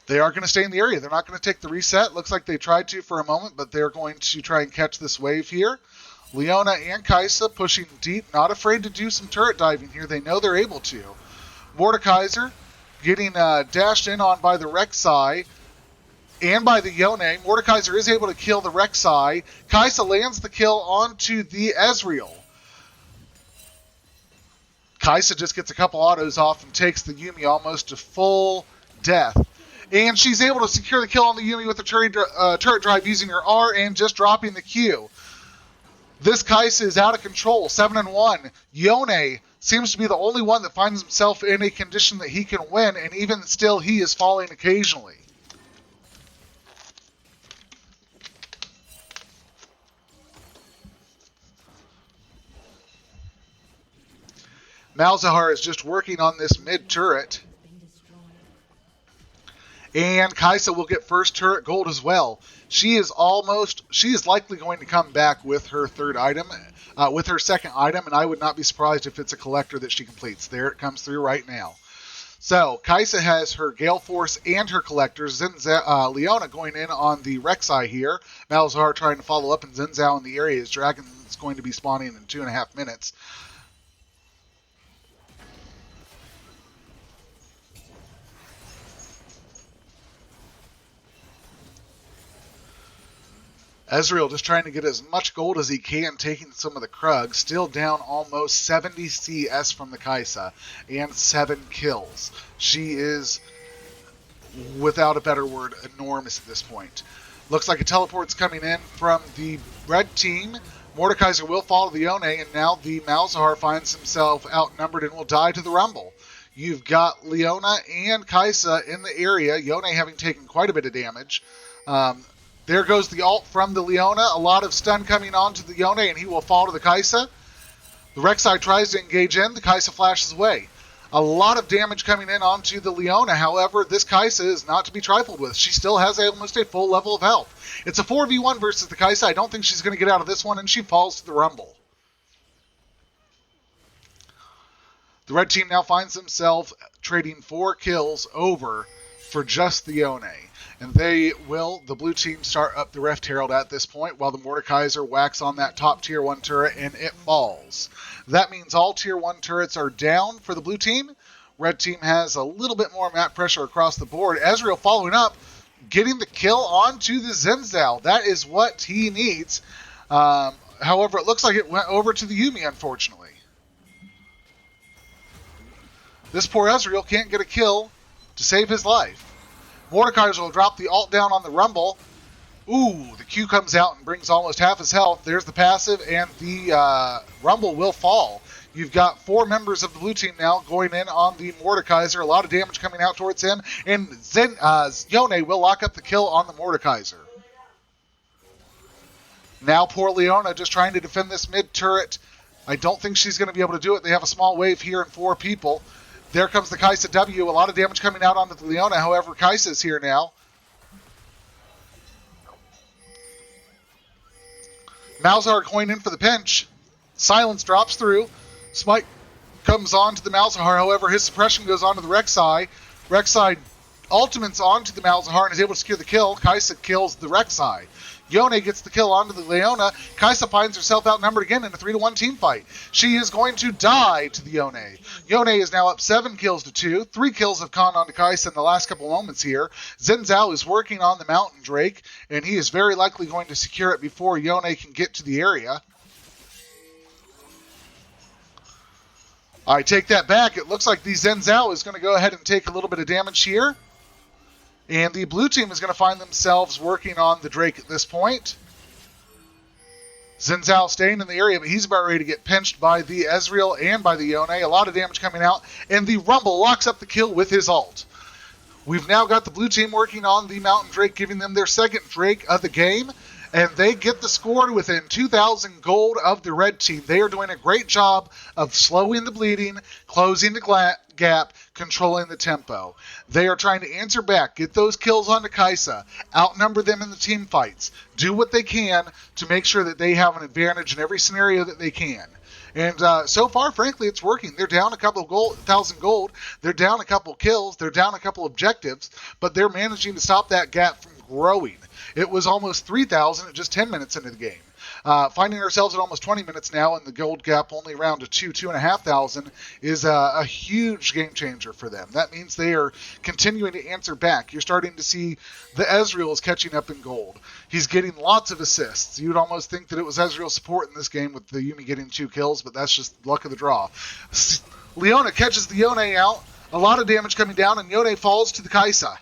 They are going to stay in the area. They're not going to take the reset. Looks like they tried to for a moment, but they're going to try and catch this wave here. Leona and Kaisa pushing deep, not afraid to do some turret diving here. They know they're able to. Mordekaiser getting dashed in on by the Rek'Sai and by the Yone. Mordekaiser is able to kill the Rek'Sai. Kaisa lands the kill onto the Ezreal. Kaisa just gets a couple autos off and takes the Yuumi almost to full death. And she's able to secure the kill on the Yuumi with the turret drive using her R and just dropping the Q. This Kaisa is out of control, 7-1. Yone seems to be the only one that finds himself in a condition that he can win, and even still he is falling occasionally. Malzahar is just working on this mid turret. And Kaisa will get first turret gold as well. She is likely going to come back with her with her second item, and I would not be surprised if it's a collector that she completes. There it comes through right now. So Kaisa has her Gale Force and her collectors. Leona going in on the Rek'Sai here. Malzahar trying to follow up, and Xin Zhao in the area. His dragon is going to be spawning in 2.5 minutes. Ezreal just trying to get as much gold as he can, taking some of the Krug. Still down almost 70 CS from the Kaisa and 7 kills. She is, without a better word, enormous at this point. Looks like a teleport's coming in from the red team. Mordekaiser will follow the Yone, and now the Malzahar finds himself outnumbered and will die to the Rumble. You've got Leona and Kaisa in the area, Yone having taken quite a bit of damage. There goes the ult from the Leona. A lot of stun coming on to the Yone, and he will fall to the Kaisa. The Rek'Sai tries to engage in. The Kaisa flashes away. A lot of damage coming in onto the Leona. However, this Kaisa is not to be trifled with. She still has almost a full level of health. It's a 4v1 versus the Kaisa. I don't think she's going to get out of this one, and she falls to the Rumble. The red team now finds themselves trading 4 kills over for just the Yone. And the blue team start up the Rift Herald at this point, while the Mordekaiser whacks on that top tier 1 turret and it falls. That means all tier 1 turrets are down for the blue team. Red team has a little bit more map pressure across the board. Ezreal following up, getting the kill onto the Xin Zhao. That is what he needs. However, it looks like it went over to the Yuumi, unfortunately. This poor Ezreal can't get a kill to save his life. Mordekaiser will drop the ult down on the Rumble. Ooh, the Q comes out and brings almost half his health. There's the passive, and the Rumble will fall. You've got 4 members of the blue team now going in on the Mordekaiser. A lot of damage coming out towards him, and Yone will lock up the kill on the Mordekaiser. Now poor Leona just trying to defend this mid turret. I don't think she's going to be able to do it. They have a small wave here and 4 people. There comes the Kaisa W. A lot of damage coming out onto the Leona. However, Kaisa is here now. Malzahar going in for the pinch. Silence drops through. Smite comes on to the Malzahar. However, his suppression goes on to the Rek'Sai. Rek'Sai ultimates onto the Malzahar and is able to secure the kill. Kaisa kills the Rek'Sai. Yone gets the kill onto the Leona. Kai'Sa finds herself outnumbered again in a 3-1 team fight. She is going to die to the Yone. Yone is now up 7 kills to 2. 3 kills have gone on to Kai'Sa in the last couple moments here. Xin Zhao is working on the Mountain Drake, and he is very likely going to secure it before Yone can get to the area. I take that back. It looks like the Xin Zhao is going to go ahead and take a little bit of damage here. And the blue team is going to find themselves working on the Drake at this point. Xin Zhao staying in the area, but he's about ready to get pinched by the Ezreal and by the Yone. A lot of damage coming out, and the Rumble locks up the kill with his ult. We've now got the blue team working on the Mountain Drake, giving them their second Drake of the game. And they get the score within 2,000 gold of the red team. They are doing a great job of slowing the bleeding, closing the gap, controlling the tempo. They are trying to answer back, get those kills onto Kai'Sa, outnumber them in the team fights, do what they can to make sure that they have an advantage in every scenario that they can. And so far, frankly, it's working. They're down a couple of 1,000 gold. They're down a couple of kills. They're down a couple of objectives. But they're managing to stop that gap from growing. It was almost 3,000 at just 10 minutes into the game. Finding ourselves at almost 20 minutes now, and the gold gap only around to 2,500 is a huge game changer for them. That means they are continuing to answer back. You're starting to see the Ezreal is catching up in gold. He's getting lots of assists. You'd almost think that it was Ezreal support in this game with the Yuumi getting 2 kills, but that's just luck of the draw. Leona catches the Yone out. A lot of damage coming down, and Yone falls to the Kai'Sa.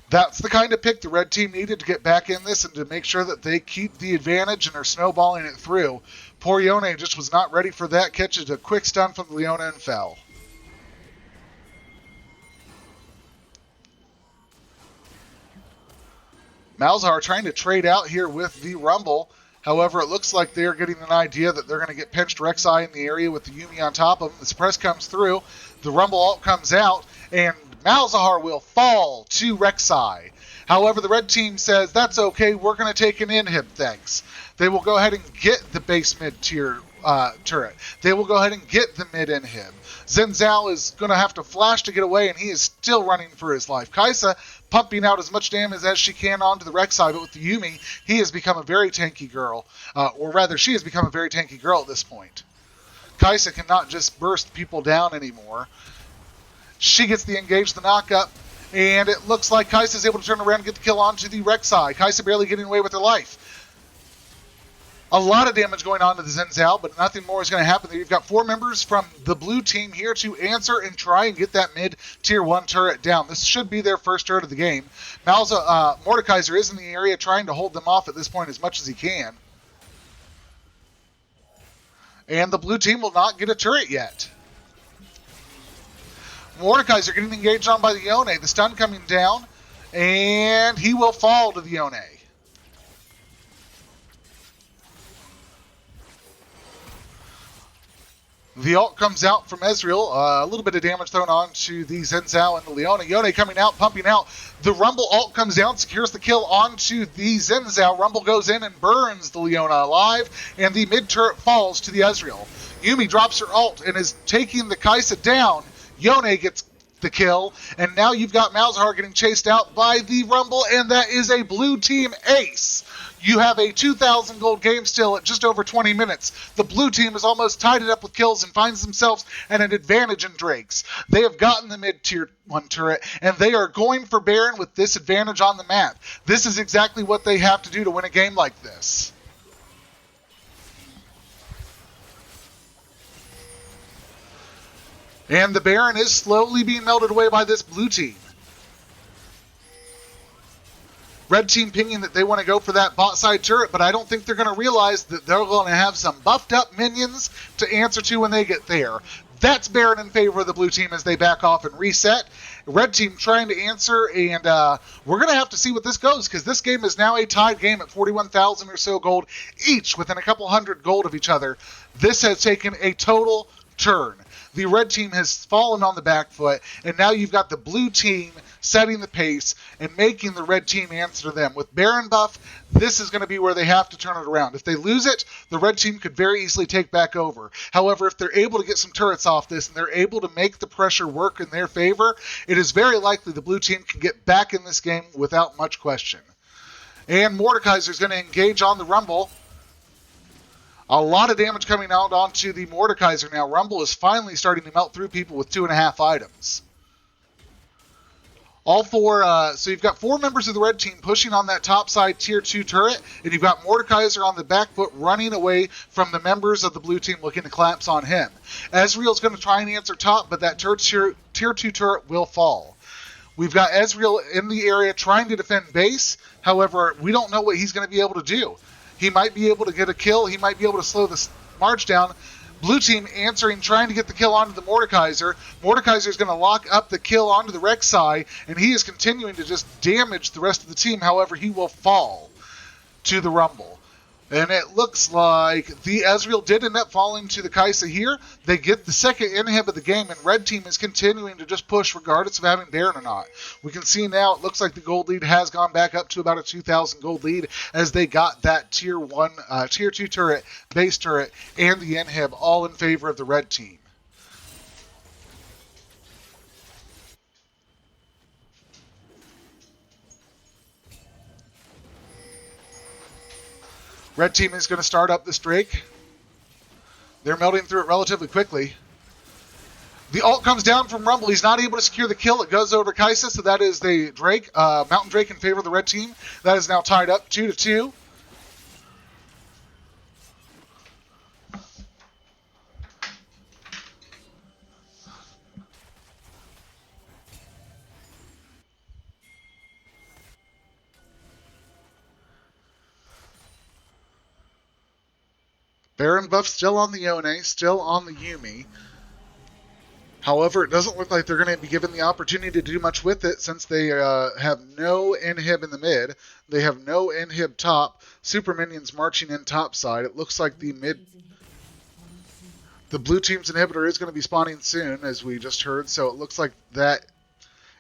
That's the kind of pick the red team needed to get back in this and to make sure that they keep the advantage and are snowballing it through. Poor Yone just was not ready for that. Catches a quick stun from the Leona and fell. Malzahar trying to trade out here with the Rumble. However, it looks like they're getting an idea that they're going to get pinched Rek'Sai in the area with the Yuumi on top of them. The suppress comes through. The Rumble ult comes out, and Malzahar will fall to Rek'Sai. However, the red team says, that's okay, we're going to take an inhib, thanks. They will go ahead and get the base mid-tier turret. They will go ahead and get the mid inhib. Xin Zhao is going to have to flash to get away, and he is still running for his life. Kai'Sa pumping out as much damage as she can onto the Rek'Sai, but with the Yuumi, he has become a very tanky girl. Or rather, she has become a very tanky girl at this point. Kai'Sa cannot just burst people down anymore. She gets the engage, the knock-up, and it looks like Kai'Sa is able to turn around and get the kill onto the Rek'Sai. Kai'Sa barely getting away with her life. A lot of damage going on to the Xin Zhao, but nothing more is going to happen there. You've got 4 members from the blue team here to answer and try and get that mid-tier 1 turret down. This should be their first turret of the game. Mordekaiser is in the area trying to hold them off at this point as much as he can. And the blue team will not get a turret yet. Mordekaiser getting engaged on by the Yone. The stun coming down, and he will fall to the Yone. The ult comes out from Ezreal. A little bit of damage thrown on to the Xin Zhao and the Leona. Yone coming out, pumping out. The Rumble ult comes down, secures the kill onto the Xin Zhao. Rumble goes in and burns the Leona alive, and the mid turret falls to the Ezreal. Yuumi drops her ult and is taking the Kai'Sa down. Yone gets the kill, and now you've got Malzahar getting chased out by the Rumble, and that is a blue team ace. You have a 2,000 gold game still at just over 20 minutes. The blue team has almost tied it up with kills and finds themselves at an advantage in Drakes. They have gotten the mid-tier 1 turret, and they are going for Baron with this advantage on the map. This is exactly what they have to do to win a game like this. And the Baron is slowly being melted away by this blue team. Red team pinging that they want to go for that bot side turret, but I don't think they're going to realize that they're going to have some buffed up minions to answer to when they get there. That's Baron in favor of the blue team as they back off and reset. Red team trying to answer, and we're going to have to see what this goes, because this game is now a tied game at 41,000 or so gold each, within a couple hundred gold of each other. This has taken a total turn. The red team has fallen on the back foot, and now you've got the blue team setting the pace and making the red team answer them. With Baron buff, this is going to be where they have to turn it around. If they lose it, the red team could very easily take back over. However, if they're able to get some turrets off this and they're able to make the pressure work in their favor, it is very likely the blue team can get back in this game without much question. And Mordekaiser's going to engage on the Rumble. A lot of damage coming out onto the Mordekaiser now. Rumble is finally starting to melt through people with 2.5 items. All four, so you've got 4 members of the red team pushing on that top side tier 2 turret, and you've got Mordekaiser on the back foot running away from the members of the blue team looking to collapse on him. Ezreal's going to try and answer top, but that tier 2 turret will fall. We've got Ezreal in the area trying to defend base. However, we don't know what he's going to be able to do. He might be able to get a kill. He might be able to slow the march down. Blue team answering, trying to get the kill onto the Mordekaiser. Mordekaiser is going to lock up the kill onto the Rek'Sai, and he is continuing to just damage the rest of the team. However, he will fall to the Rumble. And it looks like the Ezreal did end up falling to the Kai'Sa here. They get the second inhib of the game, and red team is continuing to just push regardless of having Baron or not. We can see now it looks like the gold lead has gone back up to about a 2,000 gold lead as they got that tier 2 turret, base turret, and the inhib all in favor of the red team. Red team is going to start up this Drake. They're melting through it relatively quickly. The ult comes down from Rumble. He's not able to secure the kill. It goes over Kai'Sa, so that is the Drake, Mountain Drake in favor of the red team. That is now tied up 2-2. Baron buff still on the Yone, still on the Yuumi. However, it doesn't look like they're going to be given the opportunity to do much with it since they have no inhib in the mid. They have no inhib top. Super minions marching in top side. It looks like the blue team's inhibitor is going to be spawning soon, as we just heard. So it looks like that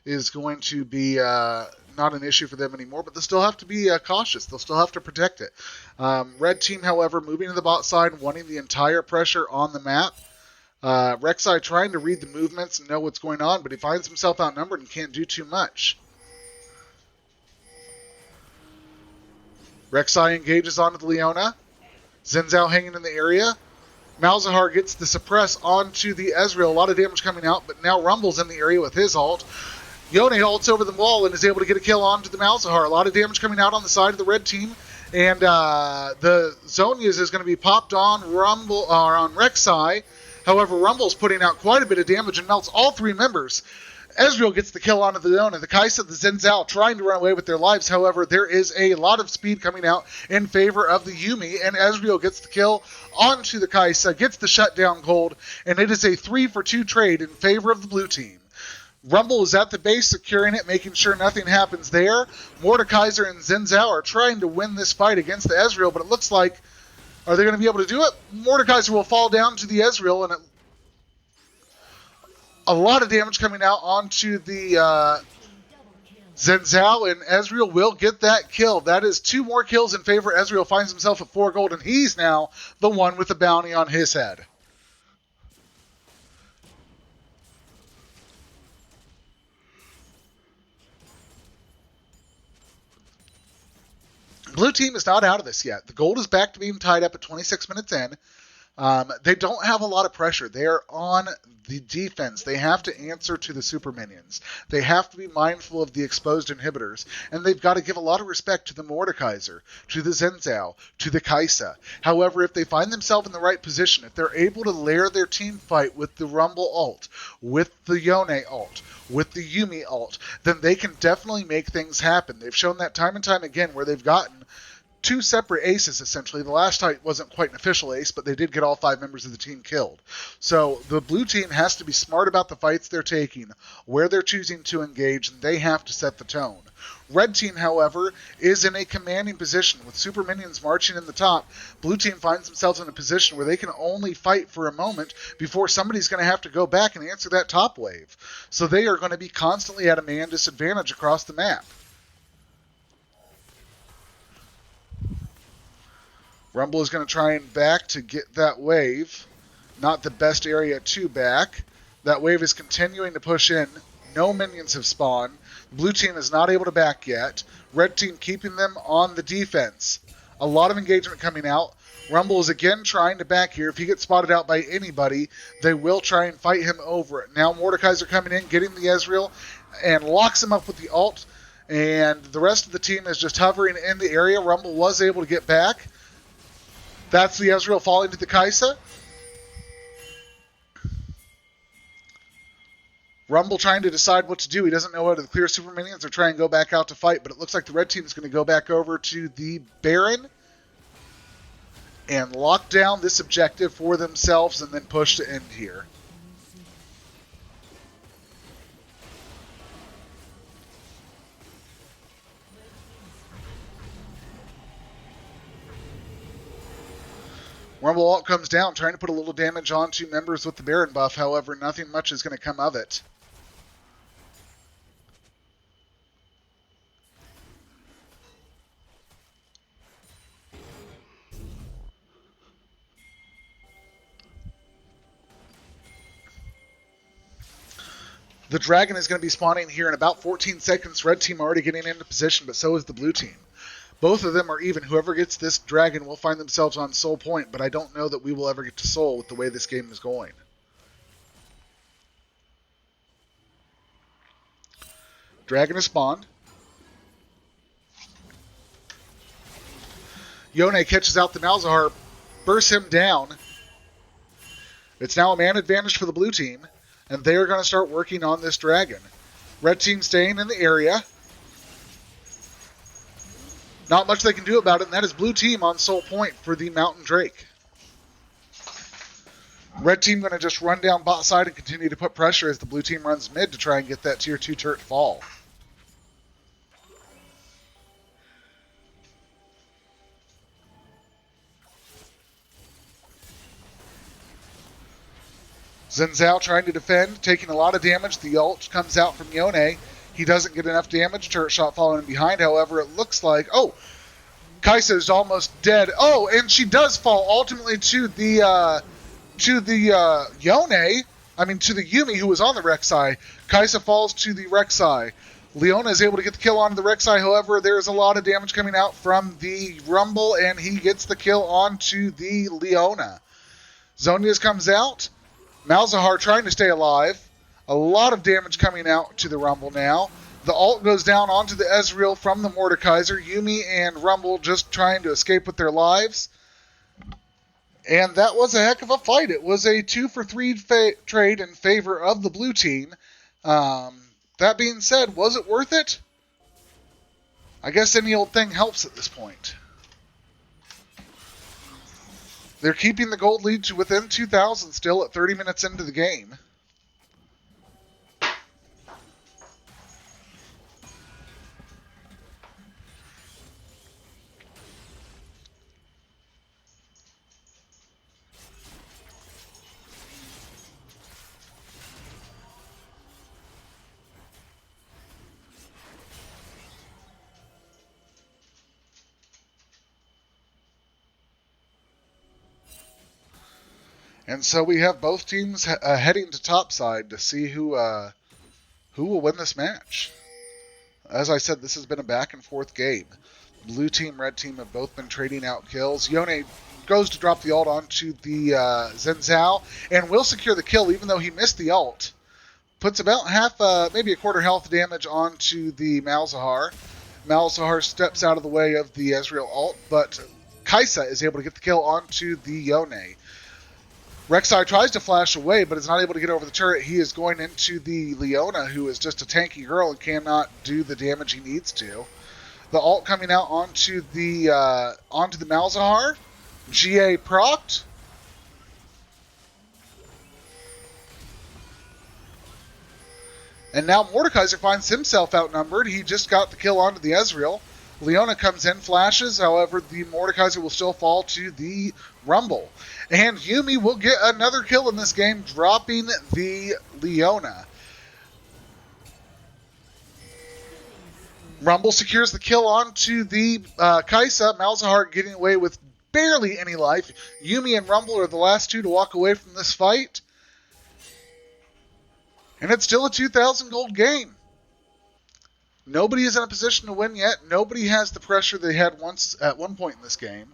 is going to be not an issue for them anymore, but they'll still have to be cautious. They'll still have to protect it. Red team, however, moving to the bot side, wanting the entire pressure on the map. Rek'Sai trying to read the movements and know what's going on, but he finds himself outnumbered and can't do too much. Rek'Sai engages onto the Leona. Xin Zhao hanging in the area. Malzahar gets the suppress onto the Ezreal. A lot of damage coming out, but now Rumble's in the area with his ult. Yone ults over the wall and is able to get a kill onto the Malzahar. A lot of damage coming out on the side of the red team. And the Zhonya's is going to be popped on Rumble or on Rek'Sai. However, Rumble's putting out quite a bit of damage and melts all 3 members. Ezreal gets the kill onto the Leona. The Kai'Sa, the Xin Zhao trying to run away with their lives. However, there is a lot of speed coming out in favor of the Yuumi, and Ezreal gets the kill onto the Kai'Sa, gets the shutdown gold, and it is a 3-for-2 trade in favor of the blue team. Rumble is at the base, securing it, making sure nothing happens there. Mordekaiser and Xin Zhao are trying to win this fight against the Ezreal, but it looks like, are they going to be able to do it? Mordekaiser will fall down to the Ezreal, and a lot of damage coming out onto the Xin Zhao, and Ezreal will get that kill. That is 2 more kills in favor. Ezreal finds himself at 4 gold, and he's now the one with the bounty on his head. Blue team is not out of this yet. The gold is back to being tied up at 26 minutes in. They don't have a lot of pressure. They are on the defense. They have to answer to the super minions. They have to be mindful of the exposed inhibitors, and they've got to give a lot of respect to the Mordekaiser, to the Xin Zhao, to the Kai'Sa. However, if they find themselves in the right position, if they're able to layer their team fight with the Rumble ult, with the Yone ult, with the Yuumi ult, then they can definitely make things happen. They've shown that time and time again where they've gotten 2 separate aces, essentially. The last fight wasn't quite an official ace, but they did get all 5 members of the team killed. So the blue team has to be smart about the fights they're taking, where they're choosing to engage, and they have to set the tone. Red team, however, is in a commanding position. With super minions marching in the top, blue team finds themselves in a position where they can only fight for a moment before somebody's going to have to go back and answer that top wave. So they are going to be constantly at a man disadvantage across the map. Rumble is going to try and back to get that wave. Not the best area to back. That wave is continuing to push in. No minions have spawned. Blue team is not able to back yet. Red team keeping them on the defense. A lot of engagement coming out. Rumble is again trying to back here. If he gets spotted out by anybody, they will try and fight him over it. Now Mordekaiser coming in, getting the Ezreal, and locks him up with the ult. And the rest of the team is just hovering in the area. Rumble was able to get back. That's the Ezreal falling to the Kai'Sa. Rumble trying to decide what to do. He doesn't know whether to clear super minions or try and go back out to fight, but it looks like the red team is going to go back over to the Baron and lock down this objective for themselves and then push to end here. Rumble ult comes down, trying to put a little damage onto members with the Baron buff. However, nothing much is going to come of it. The Dragon is going to be spawning here in about 14 seconds. Red team already getting into position, but so is the blue team. Both of them are even. Whoever gets this Dragon will find themselves on Soul Point, but I don't know that we will ever get to Soul with the way this game is going. Dragon has spawned. Yone catches out the Malzahar, bursts him down. It's now a man advantage for the blue team. And they are going to start working on this Dragon. Red team staying in the area. Not much they can do about it, and that is blue team on Soul Point for the Mountain Drake. Red team going to just run down bot side and continue to put pressure as the blue team runs mid to try and get that tier 2 turret fall. Xin Zhao trying to defend, taking a lot of damage. The ult comes out from Yone. He doesn't get enough damage. Turret shot following behind. However, it looks like... Oh! Kai'Sa is almost dead. Oh, and she does fall ultimately to the Yone. I mean, to the Yuumi who was on the Rek'Sai. Kai'Sa falls to the Rek'Sai. Leona is able to get the kill onto the Rek'Sai. However, there's a lot of damage coming out from the Rumble, and he gets the kill onto the Leona. Zhonya's comes out. Malzahar trying to stay alive. A lot of damage coming out to the Rumble now. The ult goes down onto the Ezreal from the Mordekaiser. Yuumi and Rumble just trying to escape with their lives. And that was a heck of a fight. It was a 2-for-3 trade in favor of the blue team. That being said, was it worth it? I guess any old thing helps at this point. They're keeping the gold lead to within 2,000 still at 30 minutes into the game. And so we have both teams heading to topside to see who will win this match. As I said, this has been a back and forth game. Blue team, red team have both been trading out kills. Yone goes to drop the ult onto the Xin Zhao and will secure the kill even though he missed the ult. Puts about half, maybe a quarter health damage onto the Malzahar. Malzahar steps out of the way of the Ezreal ult, but Kai'Sa is able to get the kill onto the Yone. Rek'Sai tries to flash away, but is not able to get over the turret. He is going into the Leona, who is just a tanky girl and cannot do the damage he needs to. The ult coming out onto the Malzahar. GA procced. And now Mordekaiser finds himself outnumbered. He just got the kill onto the Ezreal. Leona comes in, flashes. However, the Mordekaiser will still fall to the Rumble. And Yuumi will get another kill in this game, dropping the Leona. Rumble secures the kill onto the Kai'Sa. Malzahar getting away with barely any life. Yuumi and Rumble are the last two to walk away from this fight. And it's still a 2,000 gold game. Nobody is in a position to win yet. Nobody has the pressure they had once at one point in this game.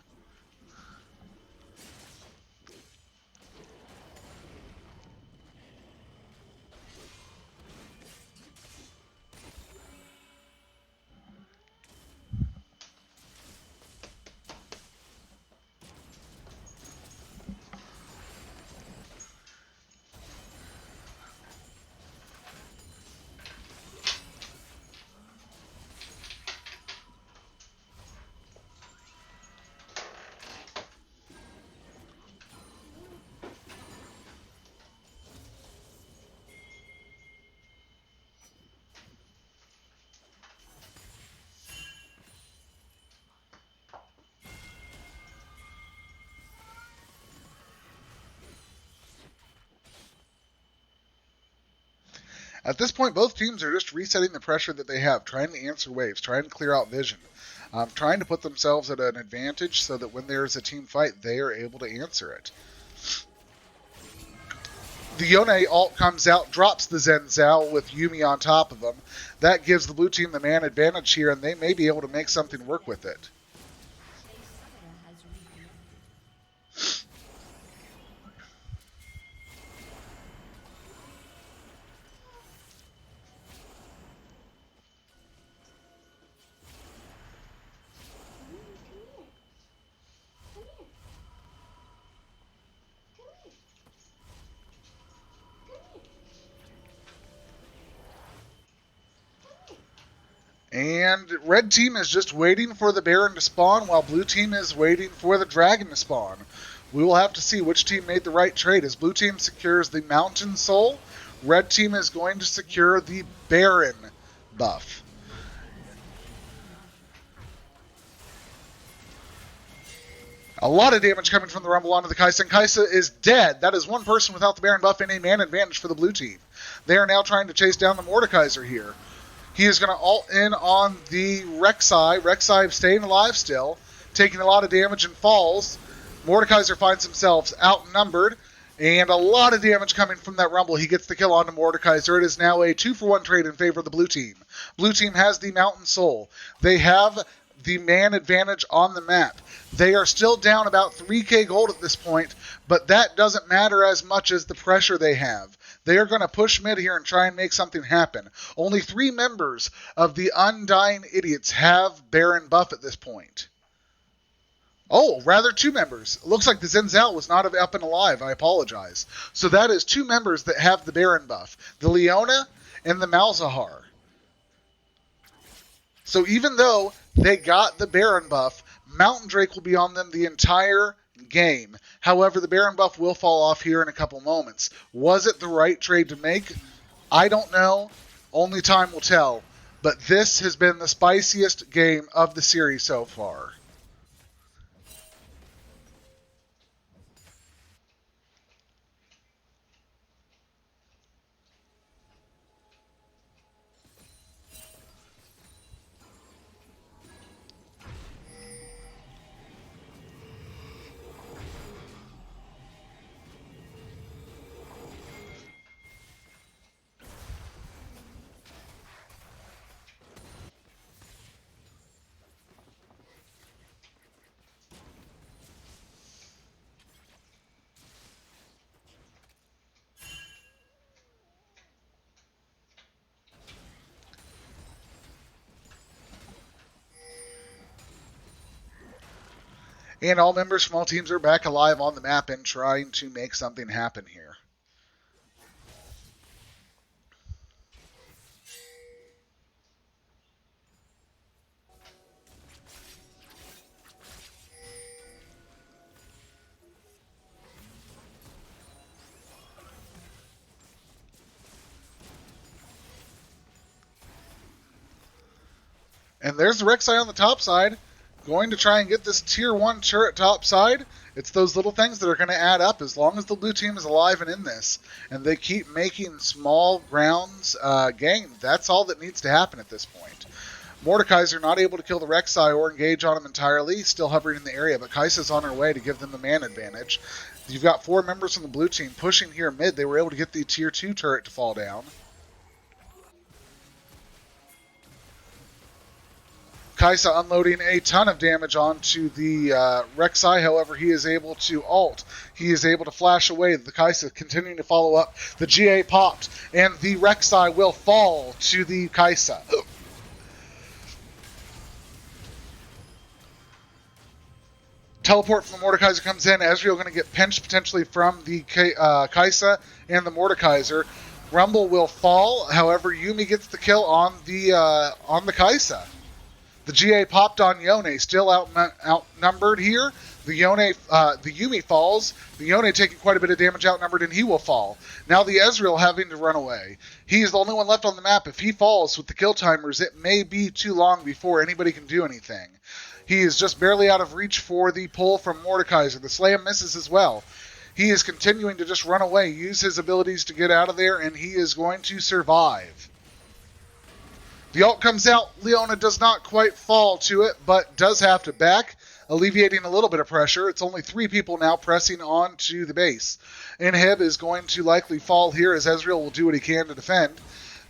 At this point, both teams are just resetting the pressure that they have, trying to answer waves, trying to clear out vision, trying to put themselves at an advantage so that when there's a team fight, they are able to answer it. The Yone ult comes out, drops the Zen Zhao with Yuumi on top of them. That gives the blue team the man advantage here, and they may be able to make something work with it. And red team is just waiting for the Baron to spawn, while blue team is waiting for the Dragon to spawn. We will have to see which team made the right trade. As blue team secures the Mountain Soul, red team is going to secure the Baron buff. A lot of damage coming from the Rumble onto the Kai'Sa, and Kai'Sa is dead. That is one person without the Baron buff and a man advantage for the blue team. They are now trying to chase down the Mordekaiser here. He is going to ult in on the Rek'Sai. Rek'Sai staying alive still, taking a lot of damage and falls. Mordekaiser finds himself outnumbered, and a lot of damage coming from that Rumble. He gets the kill onto Mordekaiser. It is now a 2-for-1 trade in favor of the blue team. Blue team has the Mountain Soul. They have the man advantage on the map. They are still down about 3k gold at this point, but that doesn't matter as much as the pressure they have. They are going to push mid here and try and make something happen. Only 3 members of the Undying Idiots have Baron buff at this point. Oh, rather 2 members. It looks like the Zen Zhao was not up and alive. I apologize. So that is 2 members that have the Baron buff. The Leona and the Malzahar. So even though they got the Baron buff, Mountain Drake will be on them the entire game. However, the Baron buff will fall off here in a couple moments. Was it the right trade to make? I don't know. Only time will tell. But this has been the spiciest game of the series so far. And all members from all teams are back alive on the map and trying to make something happen here. And there's the Rek'Sai on the top side, going to try and get this tier 1 turret top side. It's those little things that are going to add up as long as the blue team is alive and in this. And they keep making small grounds gain. That's all that needs to happen at this point. Mordekaiser not able to kill the Rek'Sai or engage on him entirely, still hovering in the area, but Kai'Sa's on her way to give them the man advantage. You've got 4 members from the blue team pushing here mid. They were able to get the tier 2 turret to fall down. Kaisa unloading a ton of damage onto the Rek'Sai. However, he is able to ult. He is able to flash away. The Kaisa continuing to follow up. The GA popped, and the Rek'Sai will fall to the Kaisa. Teleport from the Mordekaiser comes in. Ezreal going to get pinched potentially from the Kaisa and the Mordekaiser. Rumble will fall. However, Yuumi gets the kill on the Kaisa. The GA popped on Yone, still outnumbered here. The Yuumi falls. The Yone taking quite a bit of damage, outnumbered, and he will fall. Now the Ezreal having to run away. He is the only one left on the map. If he falls with the kill timers, it may be too long before anybody can do anything. He is just barely out of reach for the pull from Mordekaiser. The slam misses as well. He is continuing to just run away, use his abilities to get out of there, and he is going to survive. The ult comes out. Leona does not quite fall to it, but does have to back, alleviating a little bit of pressure. It's only 3 people now pressing on to the base. Inhib is going to likely fall here as Ezreal will do what he can to defend.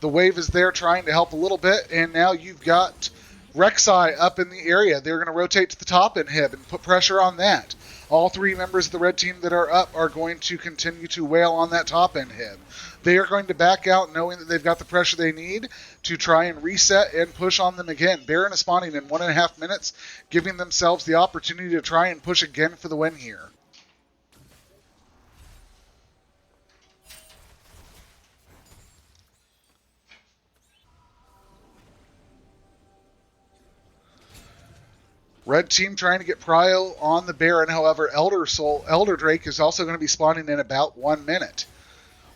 The wave is there trying to help a little bit, and now you've got Rek'Sai up in the area. They're going to rotate to the top Inhib and put pressure on that. All 3 members of the red team that are up are going to continue to wail on that top Inhib. They are going to back out knowing that they've got the pressure they need to try and reset and push on them again. Baron is spawning in 1.5 minutes, giving themselves the opportunity to try and push again for the win here. Red team trying to get Prio on the Baron. However, Elder Drake is also going to be spawning in about 1 minute.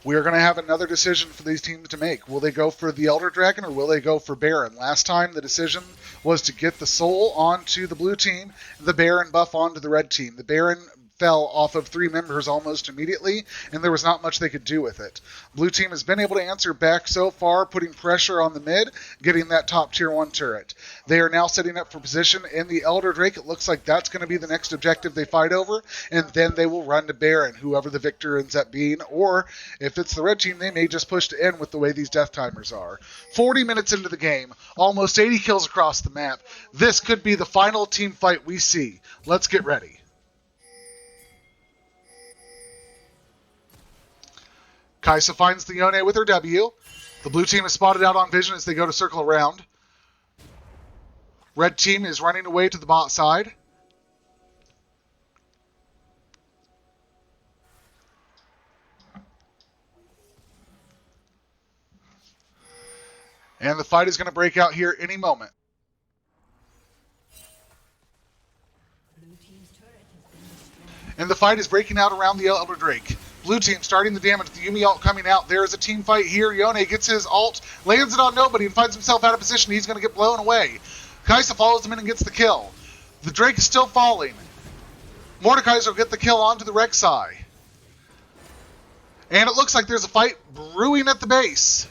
We are going to have another decision for these teams to make. Will they go for the Elder Dragon or will they go for Baron? Last time the decision was to get the Soul onto the blue team, the Baron buff onto the red team. The Baron fell off of 3 members almost immediately, and there was not much they could do with it. Blue team has been able to answer back so far, putting pressure on the mid, getting that top tier 1 turret. They are now setting up for position in the Elder Drake. It looks like that's going to be the next objective they fight over, and then they will run to Baron, whoever the victor ends up being, or if it's the red team, they may just push to end with the way these death timers are. 40 minutes into the game, almost 80 kills across the map. This could be the final team fight we see. Let's get ready. Kaisa finds the Yone with her W. The blue team is spotted out on vision as they go to circle around. Red team is running away to the bot side. And the fight is going to break out here any moment. And the fight is breaking out around the Elder Drake. Blue team starting the damage. The Yuumi ult coming out. There is a team fight here. Yone gets his ult, lands it on nobody, and finds himself out of position. He's going to get blown away. Kaisa follows him in and gets the kill. The Drake is still falling. Mordekaiser will get the kill onto the Rek'Sai. And it looks like there's a fight brewing at the base.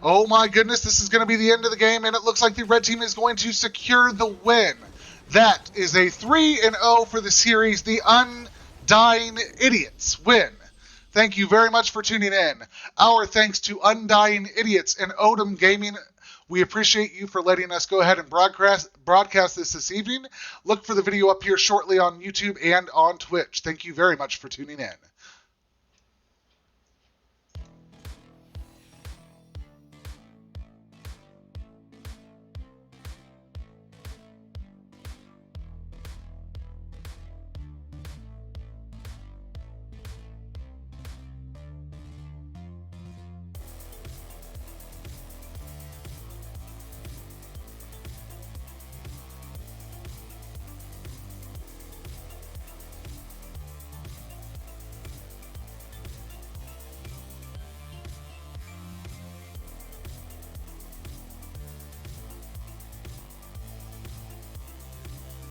Oh my goodness, this is going to be the end of the game, and it looks like the red team is going to secure the win. That is a 3-0 for the series. The Undying Idiots win. Thank you very much for tuning in. Our thanks to Undying Idiots and Otom Gaming. We appreciate you for letting us go ahead and broadcast this evening. Look for the video up here shortly on YouTube and on Twitch. Thank you very much for tuning in.